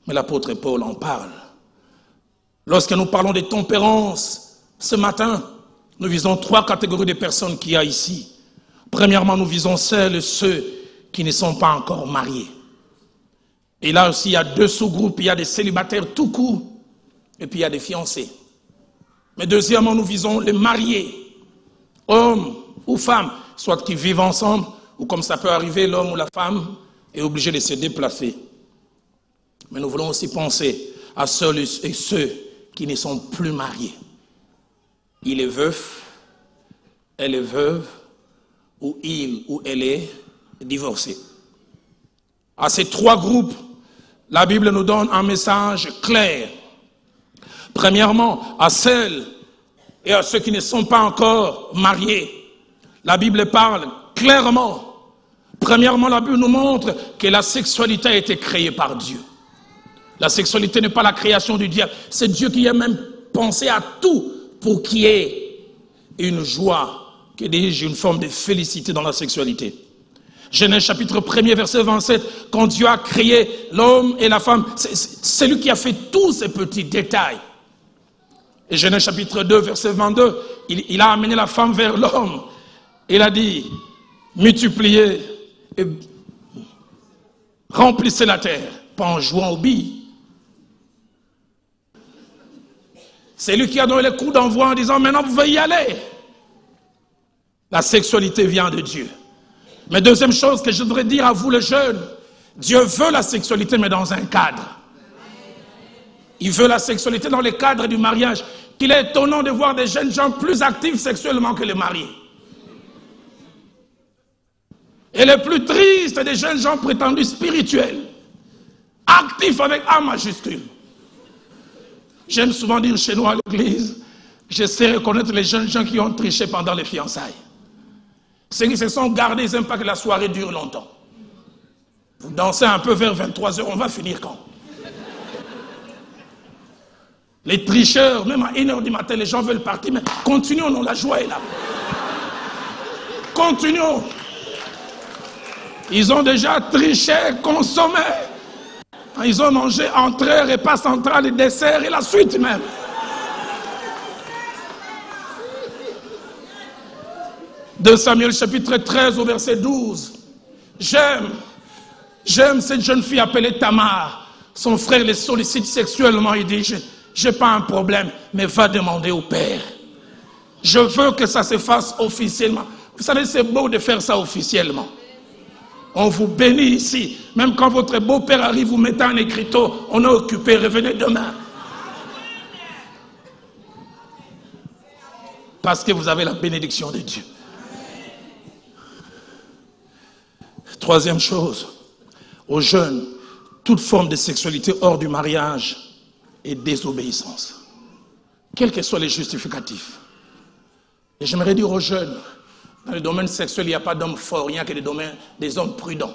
mais l'apôtre Paul en parle. Lorsque nous parlons de tempérance, ce matin, nous visons 3 catégories de personnes qu'il y a ici. Premièrement, nous visons celles et ceux qui ne sont pas encore mariés. Et là aussi, il y a 2 sous-groupes. Il y a des célibataires tout court, et puis il y a des fiancés. Mais deuxièmement, nous visons les mariés, hommes ou femmes, soit qui vivent ensemble, ou comme ça peut arriver, l'homme ou la femme est obligé de se déplacer. Mais nous voulons aussi penser à ceux et ceux qui ne sont plus mariés. Il est veuf, elle est veuve, ou il ou elle est divorcés. À ces trois groupes, la Bible nous donne un message clair. Premièrement, à celles et à ceux qui ne sont pas encore mariés, la Bible parle clairement. Premièrement, la Bible nous montre que la sexualité a été créée par Dieu. La sexualité n'est pas la création du diable. C'est Dieu qui a même pensé à tout pour qu'il y ait une joie, que dis-je, une forme de félicité dans la sexualité. Genèse chapitre 1er, verset 27, quand Dieu a créé l'homme et la femme, c'est lui qui a fait tous ces petits détails. Et Genèse chapitre 2, verset 22, il a amené la femme vers l'homme. Il a dit, multipliez et remplissez la terre, pas en jouant aux billes. C'est lui qui a donné le coup d'envoi en disant, maintenant vous pouvez y aller. La sexualité vient de Dieu. Mais deuxième chose que je voudrais dire à vous les jeunes, Dieu veut la sexualité mais dans un cadre. Il veut la sexualité dans le cadre du mariage. Il est étonnant de voir des jeunes gens plus actifs sexuellement que les mariés. Et le plus triste des jeunes gens prétendus spirituels, actifs avec A majuscule. J'aime souvent dire chez nous à l'église, je sais reconnaître les jeunes gens qui ont triché pendant les fiançailles. Ceux qui se sont gardés, ils n'aiment pas que la soirée dure longtemps. Vous dansez un peu vers 23h, on va finir quand? Les tricheurs, même à 1h du matin, les gens veulent partir, mais continuons, non, la joie est là. Continuons. Ils ont déjà triché, consommé. Ils ont mangé entrée, repas central et dessert et la suite même. De Samuel chapitre 13 au verset 12. J'aime cette jeune fille appelée Tamar. Son frère les sollicite sexuellement. Il dit, j'ai pas un problème, mais va demander au père. Je veux que ça se fasse officiellement. Vous savez, c'est beau de faire ça officiellement. On vous bénit ici. Même quand votre beau-père arrive, vous mettez un écriteau, on est occupé, revenez demain. Parce que vous avez la bénédiction de Dieu. Troisième chose, aux jeunes, toute forme de sexualité hors du mariage est désobéissance. Quels que soient les justificatifs. Et j'aimerais dire aux jeunes, dans le domaine sexuel, il n'y a pas d'hommes forts, il n'y a que des hommes prudents.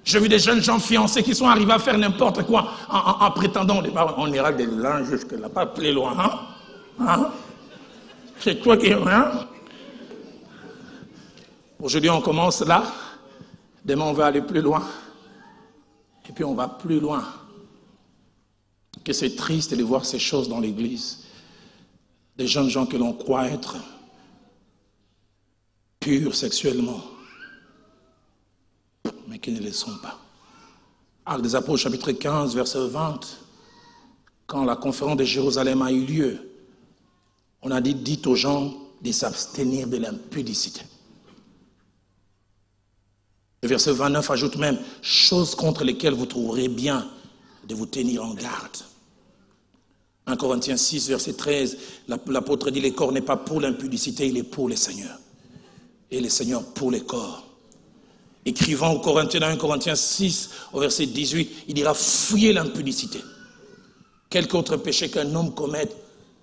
J'ai vu des jeunes gens fiancés qui sont arrivés à faire n'importe quoi en prétendant au départ, on ira de là jusque-là, pas plus loin. Hein? C'est toi qui... Hein? Aujourd'hui, on commence là. Demain, on va aller plus loin. Et puis, on va plus loin. Que c'est triste de voir ces choses dans l'église. Des jeunes gens que l'on croit être purs sexuellement, mais qui ne le sont pas. Actes des Apôtres, chapitre 15, verset 20, quand la conférence de Jérusalem a eu lieu, on a dit, dites aux gens de s'abstenir de l'impudicité. Le verset 29 ajoute même, choses contre lesquelles vous trouverez bien de vous tenir en garde. 1 Corinthiens 6, verset 13, l'apôtre dit, le corps n'est pas pour l'impudicité, il est pour le Seigneur. Et le Seigneur pour les corps. Écrivant aux Corinthiens, dans 1 Corinthiens 6, au verset 18, il dira, fouillez l'impudicité. Quelque autre péché qu'un homme commette,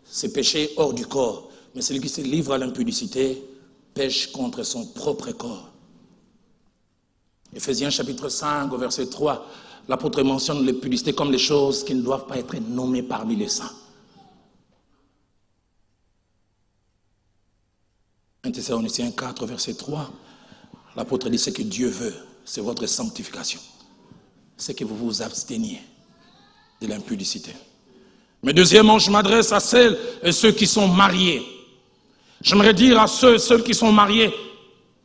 c'est péché hors du corps. Mais celui qui se livre à l'impudicité pêche contre son propre corps. Éphésiens chapitre 5, au verset 3, l'apôtre mentionne l'impudicité comme les choses qui ne doivent pas être nommées parmi les saints. 1 Thessaloniciens 4, verset 3, l'apôtre dit ce que Dieu veut, c'est votre sanctification. C'est que vous vous absteniez de l'impudicité. Mais deuxièmement, je m'adresse à celles et ceux qui sont mariés. J'aimerais dire à ceux et celles qui sont mariés,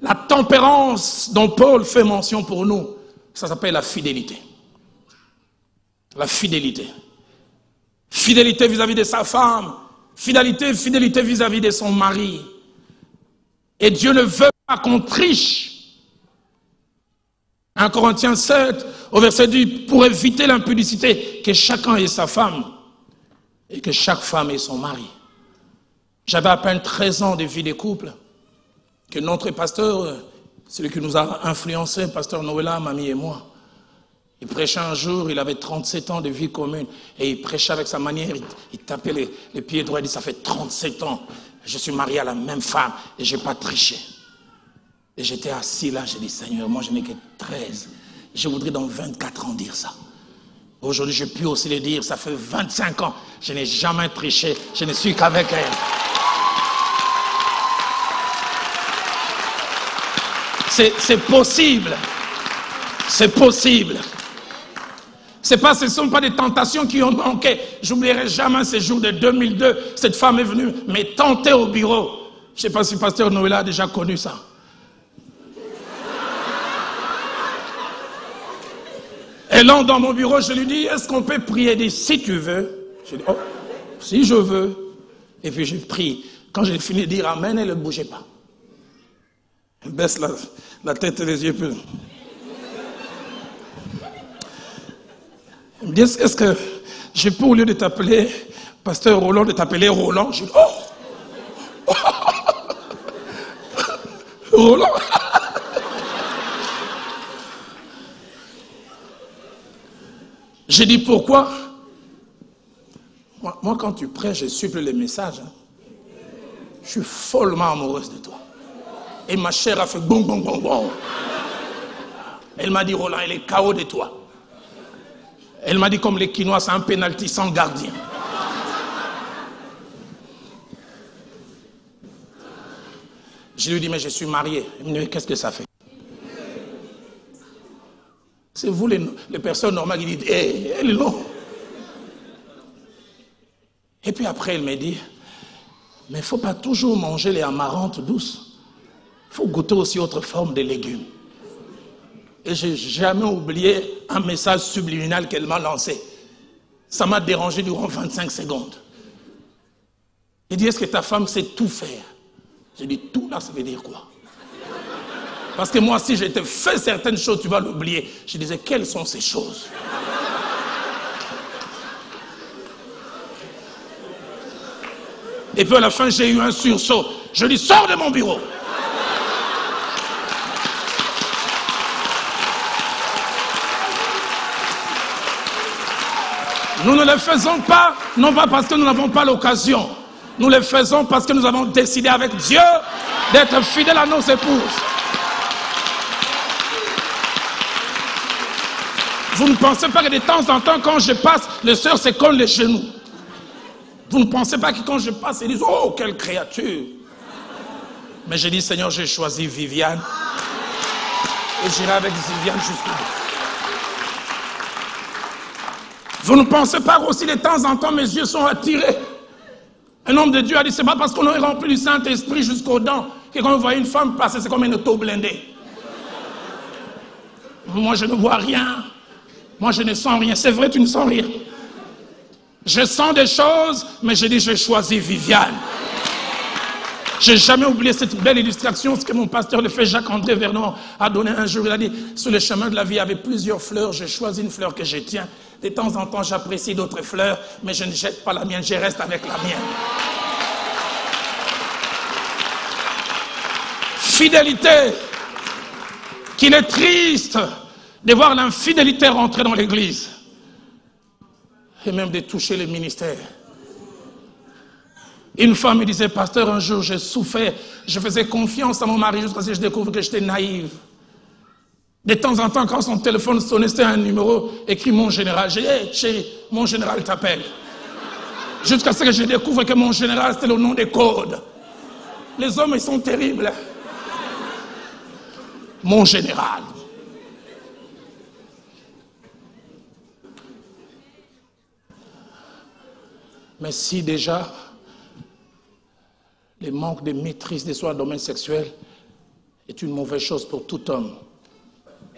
la tempérance dont Paul fait mention pour nous, ça s'appelle la fidélité. La fidélité. Fidélité vis-à-vis de sa femme, fidélité vis-à-vis de son mari. Et Dieu ne veut pas qu'on triche. 1 Corinthiens 7, au verset 10, pour éviter l'impudicité, que chacun ait sa femme et que chaque femme ait son mari. J'avais à peine 13 ans de vie de couple, que notre pasteur, celui qui nous a influencé, pasteur Noëlla, mamie et moi. Il prêchait un jour, il avait 37 ans de vie commune, et il prêchait avec sa manière, il tapait les pieds droits, il dit, ça fait 37 ans, je suis marié à la même femme, et je n'ai pas triché. Et j'étais assis là, j'ai dit, Seigneur, moi je n'ai que 13, je voudrais dans 24 ans dire ça. Aujourd'hui, je puis aussi le dire, ça fait 25 ans, je n'ai jamais triché, je ne suis qu'avec elle. C'est possible. C'est possible. Ce ne sont pas des tentations qui ont manqué. J'oublierai jamais ce jour de 2002. Cette femme est venue me tenter au bureau. Je ne sais pas si pasteur Noëlla a déjà connu ça. Et là, dans mon bureau, je lui dis, est-ce qu'on peut prier? Elle dit, si tu veux. Je dis, oh, si je veux. Et puis je prie. Quand j'ai fini de dire amen, elle ne bougeait pas. Elle baisse la tête et les yeux. Elle me dit, est-ce que je peux, au lieu de t'appeler pasteur Roland, de t'appeler Roland? Je dis, oh, Roland. J'ai dit, pourquoi? Moi, quand tu prêches, je supple les messages. Hein. Je suis follement amoureuse de toi. Et ma chair a fait boum, boum, boum, boum. Elle m'a dit, Roland, il est KO de toi. Elle m'a dit, comme les Quinois, c'est un pénalty sans gardien. Je lui ai dit, mais je suis marié. Elle me dit, qu'est-ce que ça fait? C'est vous les personnes normales qui dites, hé, elle est là. Et puis après, elle me dit, mais il ne faut pas toujours manger les amarantes douces. Il faut goûter aussi autre forme de légumes. Et je n'ai jamais oublié un message subliminal qu'elle m'a lancé. Ça m'a dérangé durant 25 secondes. Il dit, est-ce que ta femme sait tout faire? J'ai dit, tout là, ça veut dire quoi? Parce que moi, si je te fais certaines choses, tu vas l'oublier. Je disais, quelles sont ces choses? Et puis à la fin, j'ai eu un sursaut. Je lui dis, sors de mon bureau. Nous ne le faisons pas, non pas parce que nous n'avons pas l'occasion. Nous le faisons parce que nous avons décidé avec Dieu d'être fidèles à nos épouses. Vous ne pensez pas que de temps en temps, quand je passe, les sœurs se collent les genoux. Vous ne pensez pas que quand je passe, ils disent, oh, quelle créature. Mais j'ai dit, Seigneur, j'ai choisi Viviane. Et j'irai avec Viviane jusqu'au bout. Vous ne pensez pas aussi de temps en temps, mes yeux sont attirés. Un homme de Dieu a dit, c'est pas parce qu'on est rempli du Saint-Esprit jusqu'aux dents que quand on voit une femme passer, c'est comme une auto blindée. Moi, je ne vois rien. Moi, je ne sens rien. C'est vrai, tu ne sens rien. Je sens des choses, mais j'ai dit, j'ai choisi Viviane. Je n'ai jamais oublié cette belle illustration, ce que mon pasteur, le fait Jacques-André Vernon, a donné un jour. Il a dit, sur le chemin de la vie, il y avait plusieurs fleurs. J'ai choisi une fleur que je tiens. De temps en temps, j'apprécie d'autres fleurs, mais je ne jette pas la mienne, je reste avec la mienne. Fidélité. Qu'il est triste de voir l'infidélité rentrer dans l'église. Et même de toucher le ministère. Une femme me disait, pasteur, un jour j'ai souffert, je faisais confiance à mon mari jusqu'à ce que je découvre que j'étais naïve. De temps en temps, quand son téléphone sonnait, c'était un numéro écrit mon général. J'ai dit, hey, chérie, mon général t'appelle. Jusqu'à ce que je découvre que mon général, c'était le nom des codes. Les hommes, ils sont terribles. Mon général. Mais si déjà, le manque de maîtrise de soi dans le domaine sexuel est une mauvaise chose pour tout homme,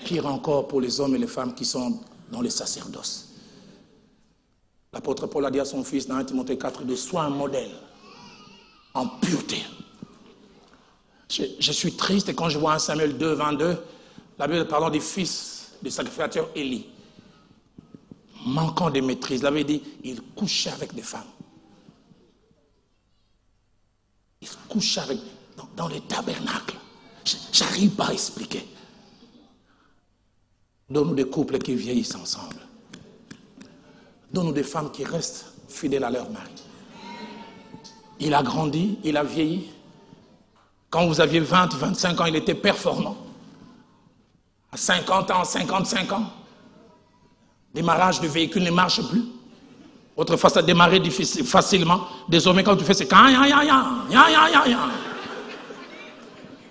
pire encore pour les hommes et les femmes qui sont dans le sacerdoce. L'apôtre Paul a dit à son fils dans 1 Timothée 4:2, sois un modèle en pureté. Je suis triste quand je vois 1 Samuel 2:22, la Bible parlant des fils du sacrificateur Élie. Manquant de maîtrise, il avait dit, il couchait avec des femmes. Il couchait avec, dans les tabernacles. J'arrive pas à expliquer. Donne-nous des couples qui vieillissent ensemble. Donne-nous des femmes qui restent fidèles à leur mari. Il a grandi, il a vieilli. Quand vous aviez 20, 25 ans, il était performant. À 50 ans, 55 ans, démarrage du véhicule ne marche plus. Autrefois, ça démarrait facilement. Désormais, quand tu fais, c'est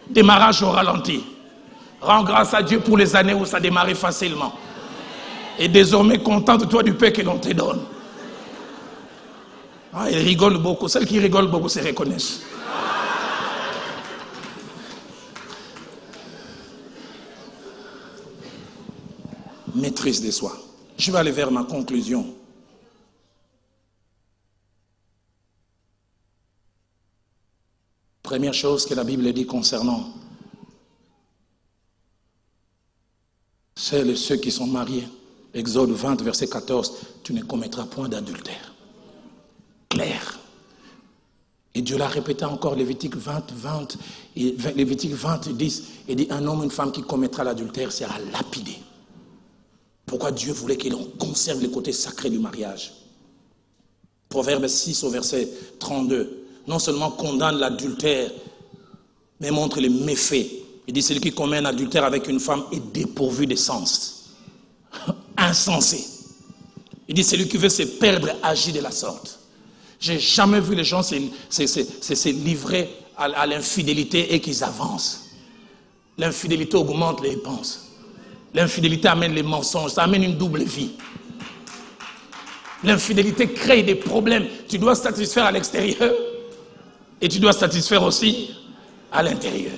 démarrage au ralenti. Rends grâce à Dieu pour les années où ça démarrait facilement. Et désormais, contente-toi du paix que l'on te donne. Ah, ils rigolent beaucoup. Celles qui rigolent beaucoup se reconnaissent. Maîtrise de soi. Je vais aller vers ma conclusion. Première chose que la Bible dit concernant celles et ceux qui sont mariés. Exode 20, verset 14, tu ne commettras point d'adultère. Clair. Et Dieu l'a répété encore, Lévitique 20, Lévitique 20, 10, il dit, un homme ou une femme qui commettra l'adultère sera lapidé. Pourquoi Dieu voulait que l'on conserve le côté sacré du mariage? Proverbe 6 au verset 32. Non seulement condamne l'adultère, mais montre les méfaits. Il dit, celui qui commet un adultère avec une femme est dépourvu de sens. Insensé. Il dit, celui qui veut se perdre agit de la sorte. J'ai jamais vu les gens se livrer à l'infidélité et qu'ils avancent. L'infidélité augmente les dépenses. L'infidélité amène les mensonges, ça amène une double vie. L'infidélité crée des problèmes. Tu dois satisfaire à l'extérieur et tu dois satisfaire aussi à l'intérieur.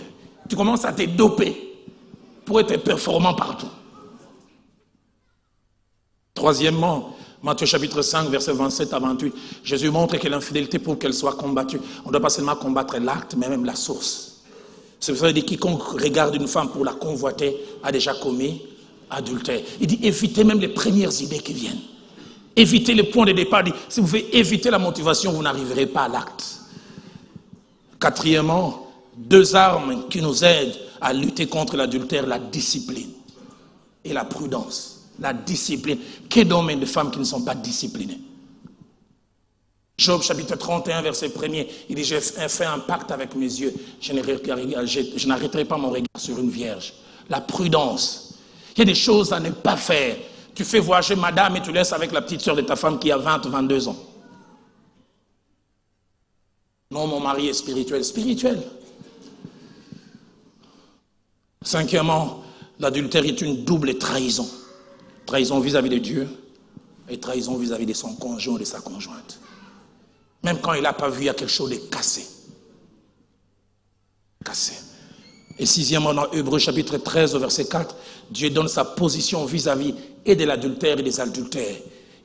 Tu commences à te doper pour être performant partout. Troisièmement, Matthieu chapitre 5, verset 27 à 28, Jésus montre que l'infidélité, pour qu'elle soit combattue, on ne doit pas seulement combattre l'acte, mais même la source. C'est pour ça qu'il dit, quiconque regarde une femme pour la convoiter a déjà commis adultère. Il dit, évitez même les premières idées qui viennent. Évitez le point de départ. Il dit, si vous pouvez éviter la motivation, vous n'arriverez pas à l'acte. Quatrièmement, deux armes qui nous aident à lutter contre l'adultère, la discipline et la prudence. La discipline. Quel d'hommes et de femmes qui ne sont pas disciplinés? Job chapitre 31 verset 1er, il dit, j'ai fait un pacte avec mes yeux, je n'arrêterai pas mon regard sur une vierge. La prudence. Il y a des choses à ne pas faire. Tu fais voyager madame et tu laisses avec la petite soeur de ta femme qui a 20 ou 22 ans. Non, mon mari est spirituel. Spirituel. Cinquièmement, l'adultère est une double trahison. Trahison vis-à-vis de Dieu et trahison vis-à-vis de son conjoint ou de sa conjointe. Même quand il n'a pas vu, il y a quelque chose de cassé. Cassé. Et sixièmement, dans Hébreux chapitre 13 au verset 4, Dieu donne sa position vis-à-vis et de l'adultère et des adultères.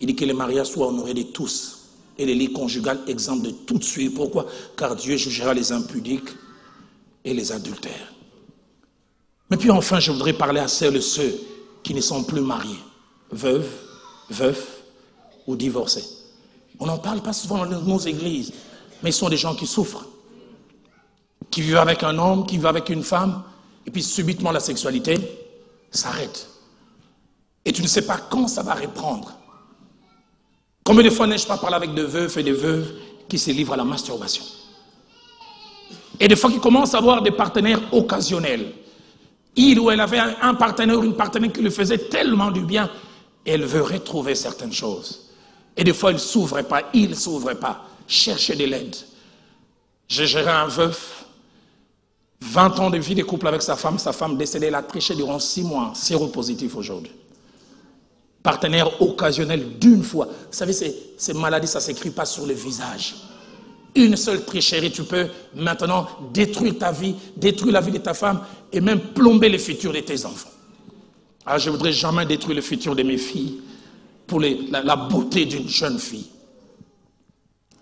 Il dit que les mariages soient honorés de tous et les lits conjugales exempts de toute suite. Pourquoi? Car Dieu jugera les impudiques et les adultères. Mais puis enfin, je voudrais parler à celles et ceux qui ne sont plus mariés, veuves, veufs ou divorcés. On n'en parle pas souvent dans nos églises, mais ce sont des gens qui souffrent, qui vivent avec un homme, qui vivent avec une femme, et puis subitement la sexualité s'arrête. Et tu ne sais pas quand ça va reprendre. Combien de fois n'ai-je pas parlé avec des veufs et des veuves qui se livrent à la masturbation? Et des fois qui commencent à avoir des partenaires occasionnels. Il ou elle avait un partenaire ou une partenaire qui lui faisait tellement du bien, elle veut retrouver certaines choses. Et des fois, elle ne s'ouvre pas, il ne s'ouvre pas. Cherchez de l'aide. J'ai géré un veuf, 20 ans de vie de couple avec sa femme décédée, elle a triché durant 6 mois, séropositif aujourd'hui. Partenaire occasionnel d'une fois. Vous savez, ces maladies, ça ne s'écrit pas sur le visage. Une seule tricherie, tu peux maintenant détruire ta vie, détruire la vie de ta femme et même plomber le futur de tes enfants. Alors, je ne voudrais jamais détruire le futur de mes filles pour la beauté d'une jeune fille.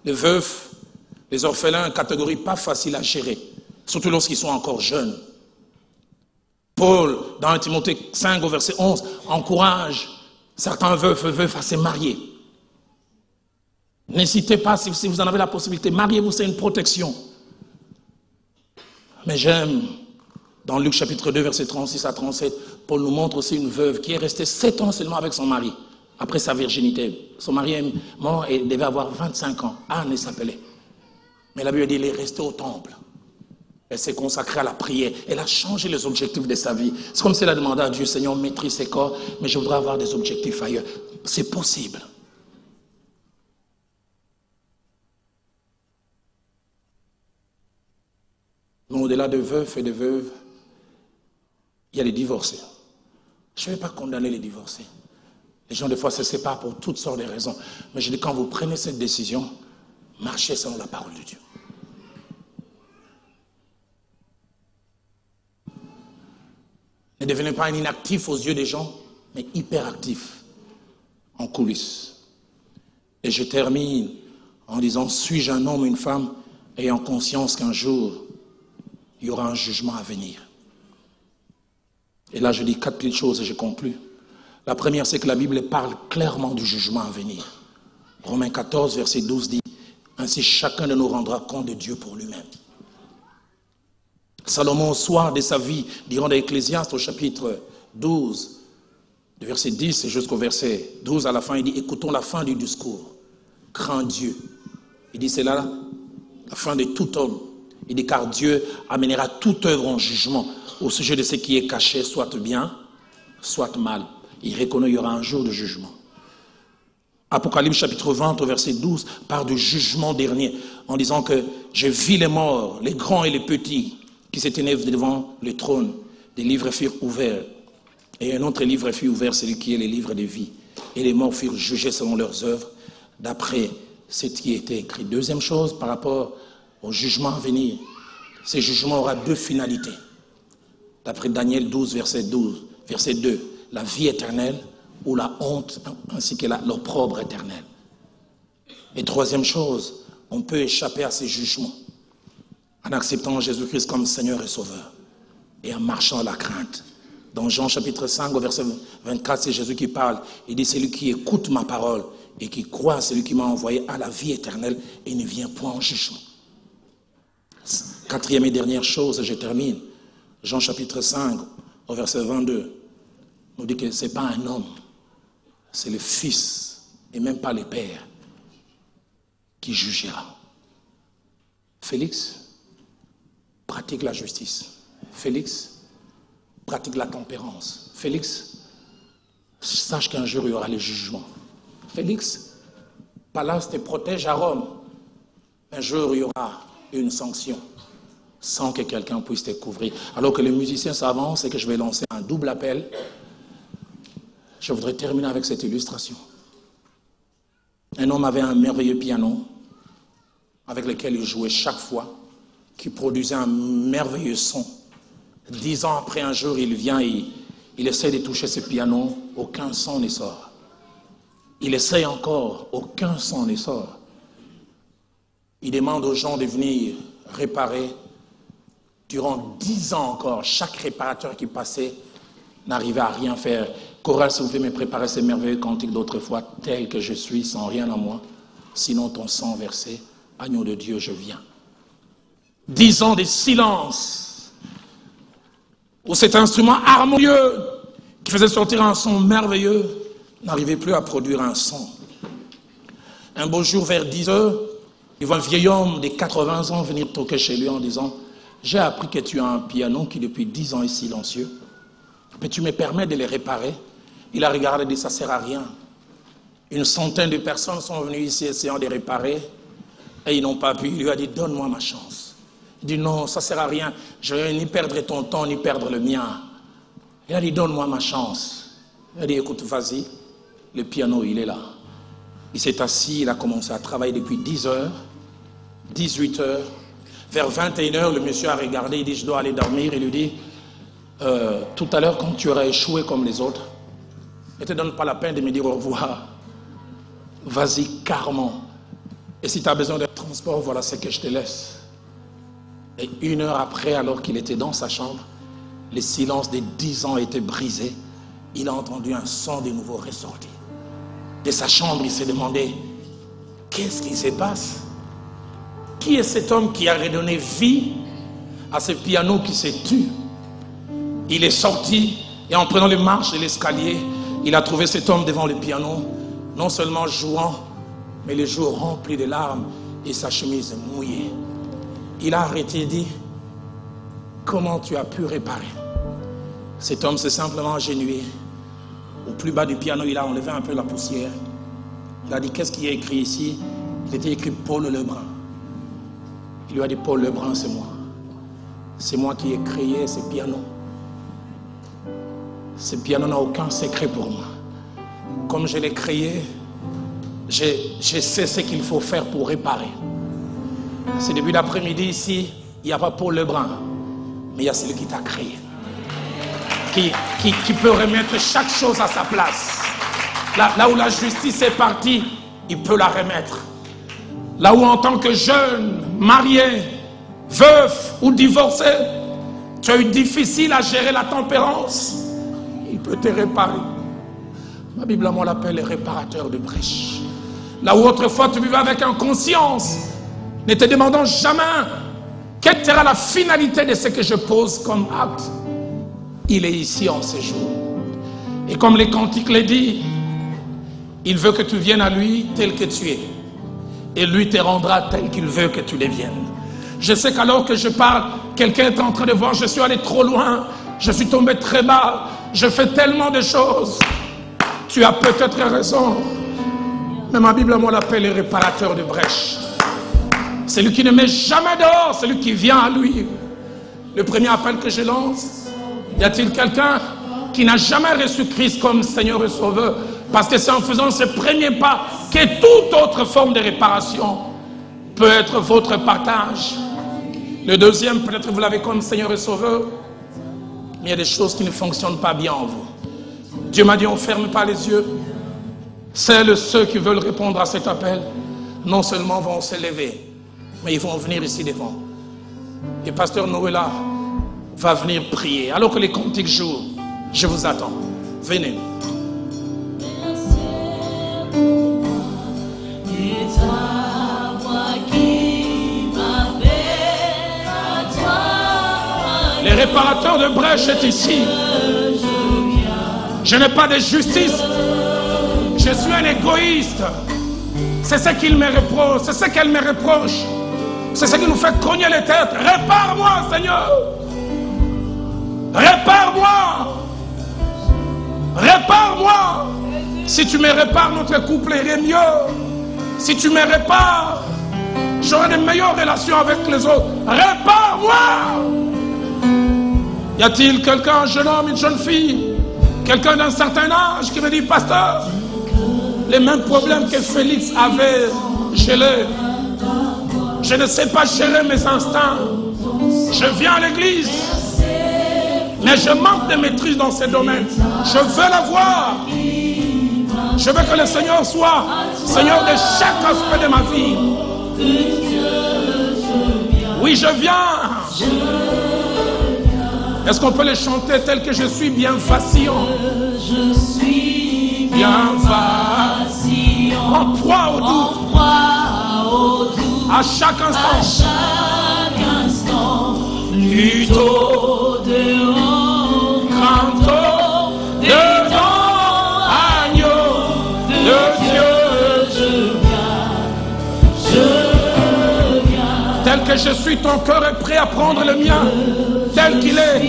Les veufs, les orphelins, catégorie pas facile à gérer, surtout lorsqu'ils sont encore jeunes. Paul, dans 1 Timothée 5 au verset 11, encourage certains veufs et veuves à se marier. N'hésitez pas, si vous en avez la possibilité, mariez-vous, c'est une protection. Mais j'aime Dans Luc chapitre 2, verset 36 à 37, Paul nous montre aussi une veuve qui est restée 7 ans seulement avec son mari, après sa virginité. Son mari est mort et devait avoir 25 ans. Anne, elle s'appelait. Mais la Bible dit, elle est restée au temple. Elle s'est consacrée à la prière. Elle a changé les objectifs de sa vie. C'est comme si elle a demandé à Dieu, Seigneur, maîtrise ses corps, mais je voudrais avoir des objectifs ailleurs. C'est possible. Mais au-delà de veufs et de veuves, il y a les divorcés. Je ne vais pas condamner les divorcés. Les gens, des fois, se séparent pour toutes sortes de raisons. Mais je dis, quand vous prenez cette décision, marchez selon la parole de Dieu. Ne devenez pas un inactif aux yeux des gens, mais hyperactif en coulisses. Et je termine en disant, suis-je un homme ou une femme ayant conscience qu'un jour, il y aura un jugement à venir. Et là, je dis 4 petites choses et je conclus. La première, c'est que la Bible parle clairement du jugement à venir. Romains 14, verset 12 dit, ainsi chacun de nous rendra compte de Dieu pour lui-même. Salomon, au soir de sa vie, diront dans Ecclésiaste au chapitre 12, de verset 10 jusqu'au verset 12 à la fin, il dit, écoutons la fin du discours. Crains Dieu. Il dit, c'est là la fin de tout homme. Il dit, car Dieu amènera toute œuvre en jugement au sujet de ce qui est caché, soit bien, soit mal. Il reconnaît qu'il y aura un jour de jugement. Apocalypse chapitre 20 au verset 12 parle du jugement dernier en disant que je vis les morts, les grands et les petits qui s'étaient devant le trône. Des livres furent ouverts et un autre livre fut ouvert, celui qui est le livre de vie. Et les morts furent jugés selon leurs œuvres d'après ce qui était écrit. Deuxième chose par rapport au jugement à venir, ce jugement aura 2 finalités. D'après Daniel 12, verset 2, la vie éternelle ou la honte ainsi que l'opprobre éternel. Et troisième chose, on peut échapper à ces jugements en acceptant Jésus-Christ comme Seigneur et Sauveur et en marchant à la crainte. Dans Jean chapitre 5 au verset 24, c'est Jésus qui parle. Il dit, celui qui écoute ma parole et qui croit à celui qui m'a envoyé à la vie éternelle et ne vient point en jugement. Quatrième et dernière chose, je termine. Jean chapitre 5 au verset 22 nous dit que ce n'est pas un homme, c'est le Fils et même pas le Père qui jugera. Félix pratique la justice. Félix pratique la tempérance. Félix sache qu'un jour il y aura le jugement. Félix, Pallas te protège à Rome. Un jour il y aura une sanction sans que quelqu'un puisse te couvrir. Alors que les musiciens s'avancent et que je vais lancer un double appel, je voudrais terminer avec cette illustration. Un homme avait un merveilleux piano avec lequel il jouait chaque fois, qui produisait un merveilleux son. 10 ans après, un jour, il vient et il essaie de toucher ce piano, aucun son ne sort. Il essaie encore, aucun son ne sort. Il demande aux gens de venir réparer. Durant 10 ans encore, chaque réparateur qui passait n'arrivait à rien faire. Chorale, si vous pouvez me préparer ces merveilleux cantiques d'autrefois, tel que je suis, sans rien à moi, sinon ton sang versé, agneau de Dieu, je viens. 10 ans de silence, où cet instrument harmonieux qui faisait sortir un son merveilleux n'arrivait plus à produire un son. Un beau jour, vers 10 heures, il voit un vieil homme de 80 ans venir toquer chez lui en disant, j'ai appris que tu as un piano qui depuis 10 ans est silencieux. Mais tu me permets de le réparer? Il a regardé et dit, ça ne sert à rien. Une centaine de personnes sont venues ici essayant de réparer et ils n'ont pas pu. Il lui a dit, donne-moi ma chance. Il dit, non, ça ne sert à rien. Je ne vais ni perdre ton temps, ni perdre le mien. Il a dit, donne-moi ma chance. Il a dit, écoute, vas-y. Le piano, il est là. Il s'est assis, il a commencé à travailler depuis 10 heures, 18 heures. Vers 21 heures, le monsieur a regardé, il dit, je dois aller dormir. Il lui dit, tout à l'heure, quand tu auras échoué comme les autres, ne te donne pas la peine de me dire au revoir. Vas-y carrément. Et si tu as besoin de transport, voilà ce que je te laisse. Et 1 heure après, alors qu'il était dans sa chambre, le silence des 10 ans était brisé. Il a entendu un son de nouveau ressorti. De sa chambre, il s'est demandé, qu'est-ce qui se passe? Qui est cet homme qui a redonné vie à ce piano qui s'est tu? Il est sorti et en prenant les marches de l'escalier, il a trouvé cet homme devant le piano, non seulement jouant, mais les joues remplies de larmes et sa chemise mouillée. Il a arrêté et dit, comment tu as pu réparer? Cet homme s'est simplement agenouillé. Au plus bas du piano, il a enlevé un peu la poussière. Il a dit, qu'est-ce qui est écrit ici? Il était écrit Paul Lebrun. Il lui a dit, Paul Lebrun, c'est moi. C'est moi qui ai créé ce piano. Ce piano n'a aucun secret pour moi. Comme je l'ai créé, je sais ce qu'il faut faire pour réparer. Ce début d'après-midi ici, il n'y a pas Paul Lebrun, mais il y a celui qui t'a créé. Qui peut remettre chaque chose à sa place. Là où la justice est partie, il peut la remettre. Là où en tant que jeune, marié, veuf ou divorcé, tu as eu difficile à gérer la tempérance, il peut te réparer. Ma Bible à moi l'appelle le réparateur de brèches. Là où autrefois tu vivais avec inconscience, ne te demandant jamais quelle sera la finalité de ce que je pose comme acte. Il est ici en ce jour. Et comme les cantiques le disent, il veut que tu viennes à lui tel que tu es. Et lui te rendra tel qu'il veut que tu le viennes. Je sais qu'alors que je parle, quelqu'un est en train de voir, je suis allé trop loin, je suis tombé très bas, je fais tellement de choses. Tu as peut-être raison. Mais ma Bible, moi, l'appelle le réparateur de brèches. Celui qui ne met jamais dehors, celui qui vient à lui. Le premier appel que je lance, y a-t-il quelqu'un qui n'a jamais reçu Christ comme Seigneur et Sauveur? Parce que c'est en faisant ce premier pas que toute autre forme de réparation peut être votre partage. Le deuxième, peut-être vous l'avez comme Seigneur et Sauveur, mais il y a des choses qui ne fonctionnent pas bien en vous. Dieu m'a dit, on ne ferme pas les yeux. Ceux qui veulent répondre à cet appel, non seulement vont se lever, mais ils vont venir ici devant. Et Pasteur Noëlla va venir prier. Alors que les cantiques jouent, je vous attends. Venez. Le réparateur de brèche est ici. Je n'ai pas de justice. Je suis un égoïste. C'est ce qu'il me reproche. C'est ce qu'elle me reproche. C'est ce qui nous fait cogner les têtes. Répare-moi, Seigneur. Répare-moi. Répare-moi. Si tu me répares, notre couple irait mieux. Si tu me répares, j'aurai de meilleures relations avec les autres. Répare-moi. Y a-t-il quelqu'un, un jeune homme, une jeune fille, quelqu'un d'un certain âge qui me dit, pasteur, les mêmes problèmes que Félix avait, je l'ai. Je ne sais pas gérer mes instincts. Je viens à l'église, mais je manque de maîtrise dans ces domaines. Je veux l'avoir. Je veux que le Seigneur soit Seigneur de chaque aspect de ma vie. Oui, je viens. Est-ce qu'on peut les chanter tel que je suis bien vacillant? Je suis bien vacillant. En proie au doute. À chaque instant. Plutôt devant. Crainte devant. Agneau de Dieu. Je viens. Tel que je suis, ton cœur est prêt à prendre le mien. Tel qu'il est,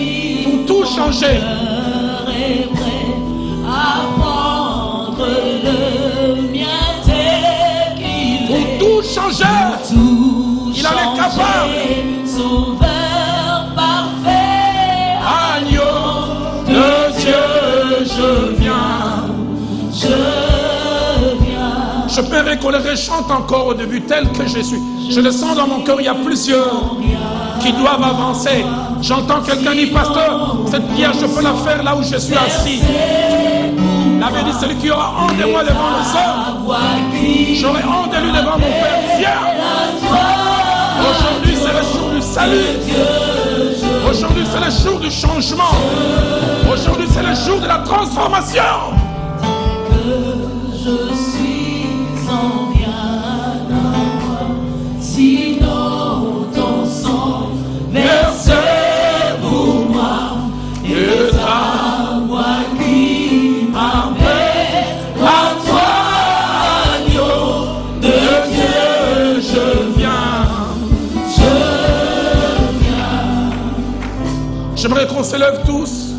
pour tout changer. Est prêt à prendre le mien tel qu'il pour est. Tout changer. Tout Il en est capable. Sauveur parfait. Agneau de Dieu, je viens. Je viens. Je paierai qu'on le rechante encore au début tel que je suis. Je le sens dans mon cœur, il y a plusieurs qui doivent avancer. J'entends quelqu'un dire, pasteur, cette prière, je peux la faire là où je suis assis. L'avait dit, celui qui aura honte de moi devant les hommes, j'aurai honte de lui devant mon Père. Viens. Aujourd'hui, c'est le jour du salut. Aujourd'hui, c'est le jour du changement. Aujourd'hui, c'est le jour de la transformation. Que je suis en bien à moi, sinon ton sang versé pour moi. Et J'aimerais qu'on se lève tous.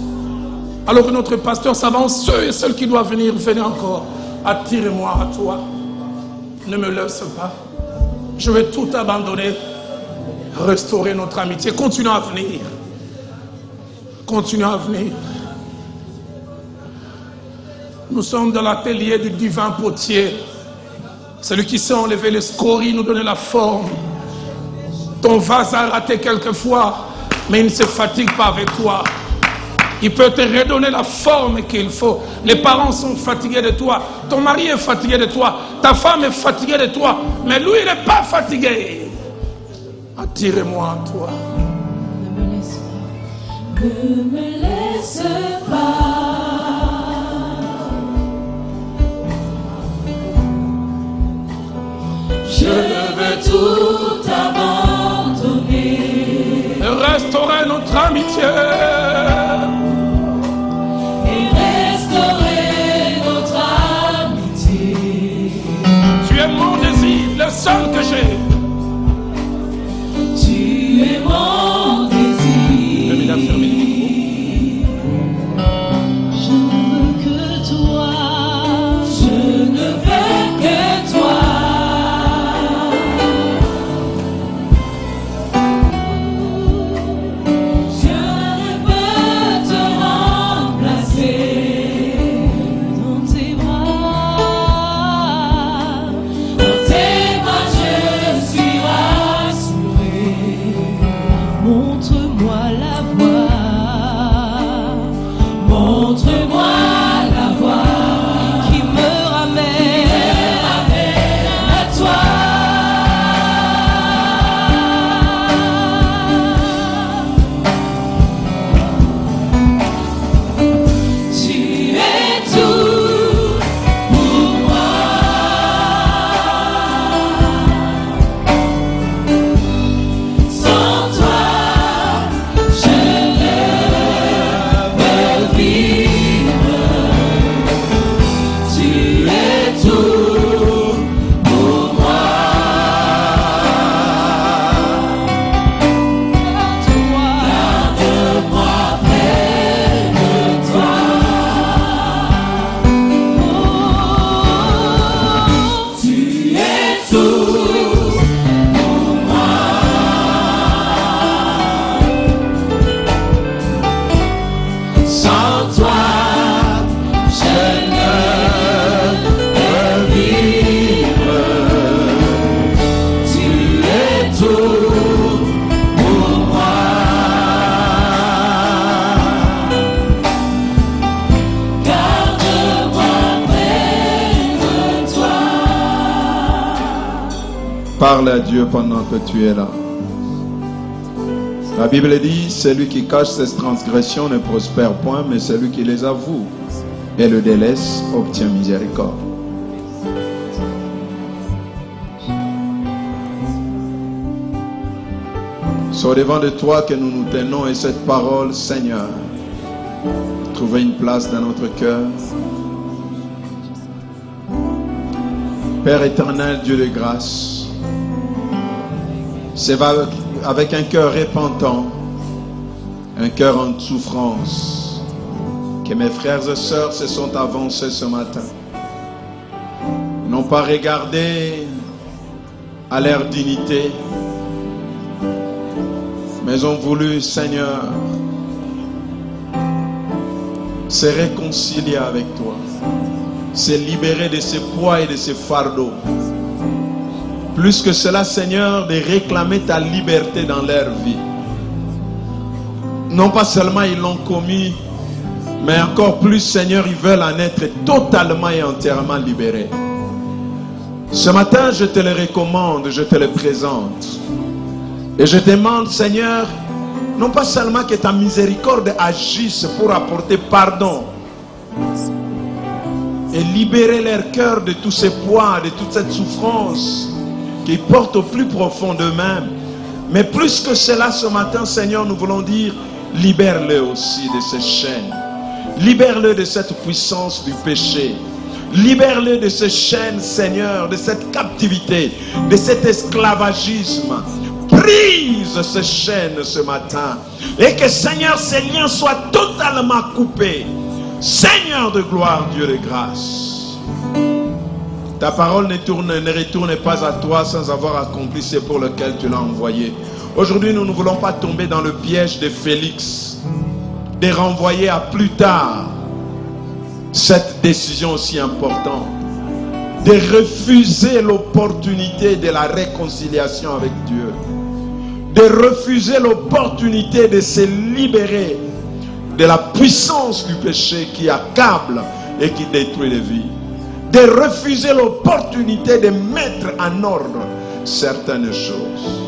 Alors que notre pasteur s'avance, ceux et celles qui doivent venir, venez encore. Attire-moi à toi. Ne me laisse pas. Je vais tout abandonner. Restaurer notre amitié. Continuons à venir. Continuons à venir. Nous sommes dans l'atelier du divin potier. Celui qui sait enlever les scories, nous donner la forme. Ton vase a raté quelquefois, mais il ne se fatigue pas avec toi. Il peut te redonner la forme qu'il faut. Les parents sont fatigués de toi. Ton mari est fatigué de toi. Ta femme est fatiguée de toi. Mais lui, il n'est pas fatigué. Attire-moi à toi. Ne me laisse pas. Je veux tout abandonner. Restaurer notre amitié. Et restaurer notre amitié. Tu es mon désir, le seul que j'ai. Tu es mon désir. Je ne veux que toi. Je ne veux que toi. Parle à Dieu pendant que tu es là. La Bible dit, celui qui cache ses transgressions ne prospère point, mais celui qui les avoue et le délaisse obtient miséricorde. C'est au devant de toi que nous nous tenons et cette parole, Seigneur, trouver une place dans notre cœur. Père éternel, Dieu de grâce, c'est avec un cœur repentant, un cœur en souffrance, que mes frères et sœurs se sont avancés ce matin. N'ont pas regardé à leur dignité, mais ont voulu, Seigneur, se réconcilier avec toi, se libérer de ces poids et de ces fardeaux. Plus que cela, Seigneur, de réclamer ta liberté dans leur vie. Non pas seulement ils l'ont commis, mais encore plus, Seigneur, ils veulent en être totalement et entièrement libérés. Ce matin, je te le recommande, je te le présente. Et je demande, Seigneur, non pas seulement que ta miséricorde agisse pour apporter pardon et libérer leur cœur de tous ces poids, de toute cette souffrance qu'ils portent au plus profond d'eux-mêmes. Mais plus que cela, ce matin, Seigneur, nous voulons dire, libère-le aussi de ces chaînes. Libère-le de cette puissance du péché. Libère-le de ces chaînes, Seigneur, de cette captivité, de cet esclavagisme. brise ces chaînes ce matin. Et que Seigneur, ces liens soient totalement coupés. Seigneur de gloire, Dieu de grâce. Ta parole ne retourne pas à toi sans avoir accompli ce pour lequel tu l'as envoyé. Aujourd'hui, nous ne voulons pas tomber dans le piège de Félix, de renvoyer à plus tard cette décision aussi importante, de refuser l'opportunité de la réconciliation avec Dieu, de refuser l'opportunité de se libérer de la puissance du péché qui accable et qui détruit les vies, de refuser l'opportunité de mettre en ordre certaines choses.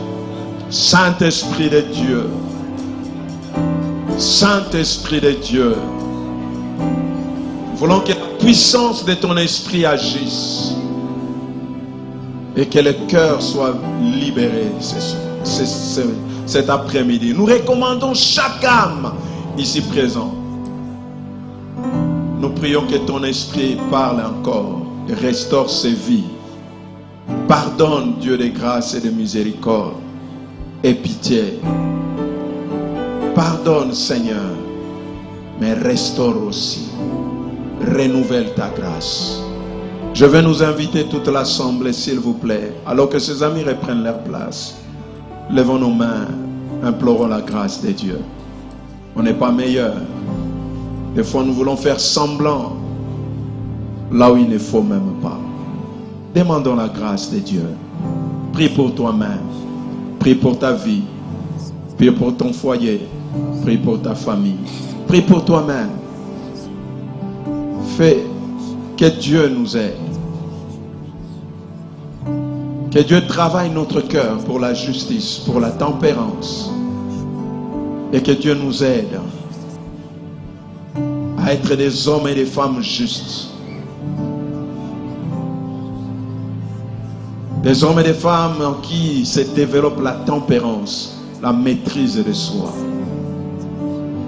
Saint-Esprit de Dieu, Saint-Esprit de Dieu, nous voulons que la puissance de ton esprit agisse et que le cœur soit libéré cet après-midi. Nous recommandons chaque âme ici présente. Nous prions que ton esprit parle encore et restaure ses vies. Pardonne, Dieu de grâce et de miséricorde et pitié. Pardonne, Seigneur, mais restaure aussi. Renouvelle ta grâce. Je vais nous inviter toute l'assemblée, s'il vous plaît, alors que ces amis reprennent leur place. Levons nos mains, implorons la grâce de Dieu. On n'est pas meilleur. Des fois, nous voulons faire semblant là où il ne faut même pas. Demandons la grâce de Dieu. Prie pour toi-même. Prie pour ta vie. Prie pour ton foyer. Prie pour ta famille. Prie pour toi-même. Fais que Dieu nous aide. Que Dieu travaille notre cœur pour la justice, pour la tempérance. Et que Dieu nous aide à être des hommes et des femmes justes. Des hommes et des femmes en qui se développe la tempérance, la maîtrise de soi.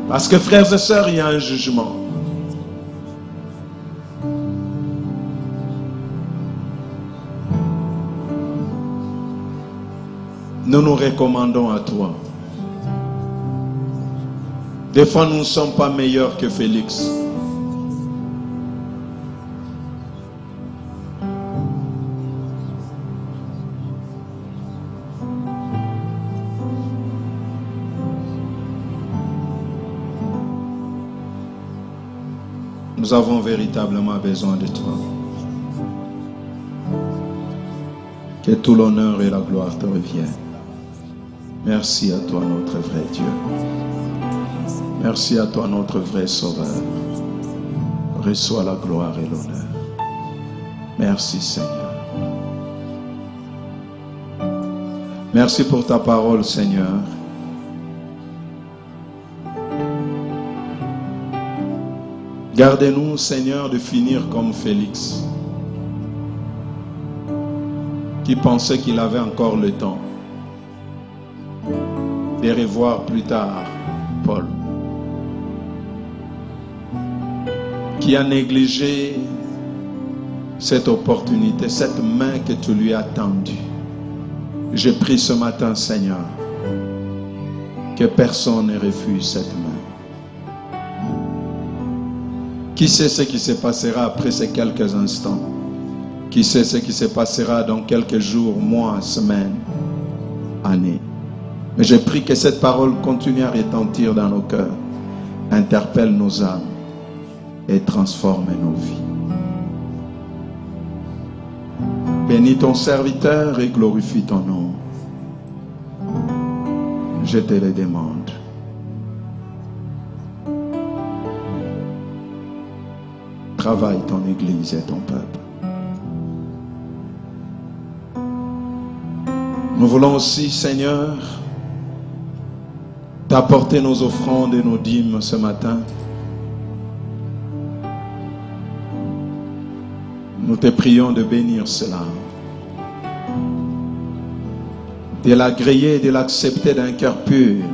Parce que frères et sœurs, il y a un jugement. Nous nous recommandons à toi. Des fois, nous ne sommes pas meilleurs que Félix. Nous avons véritablement besoin de toi. Que tout l'honneur et la gloire te reviennent. Merci à toi, notre vrai Dieu. Merci à toi, notre vrai Sauveur. Reçois la gloire et l'honneur. Merci, Seigneur. Merci pour ta parole, Seigneur. Gardez-nous, Seigneur, de finir comme Félix, qui pensait qu'il avait encore le temps de revoir plus tard Paul, qui a négligé cette opportunité, cette main que tu lui as tendue. Je prie ce matin, Seigneur, que personne ne refuse cette main. Qui sait ce qui se passera après ces quelques instants? Qui sait ce qui se passera dans quelques jours, mois, semaines, années? Mais je prie que cette parole continue à retentir dans nos cœurs, interpelle nos âmes et transforme nos vies. Bénis ton serviteur et glorifie ton nom. Je te le demande. Travaille ton Église et ton peuple. Nous voulons aussi, Seigneur, t'apporter nos offrandes et nos dîmes ce matin. Nous te prions de bénir cela, de l'agréer, de l'accepter d'un cœur pur.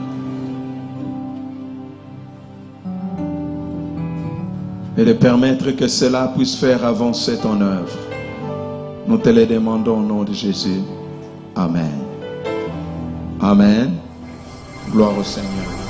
Et de permettre que cela puisse faire avancer ton œuvre. Nous te le demandons au nom de Jésus. Amen. Amen. Gloire au Seigneur.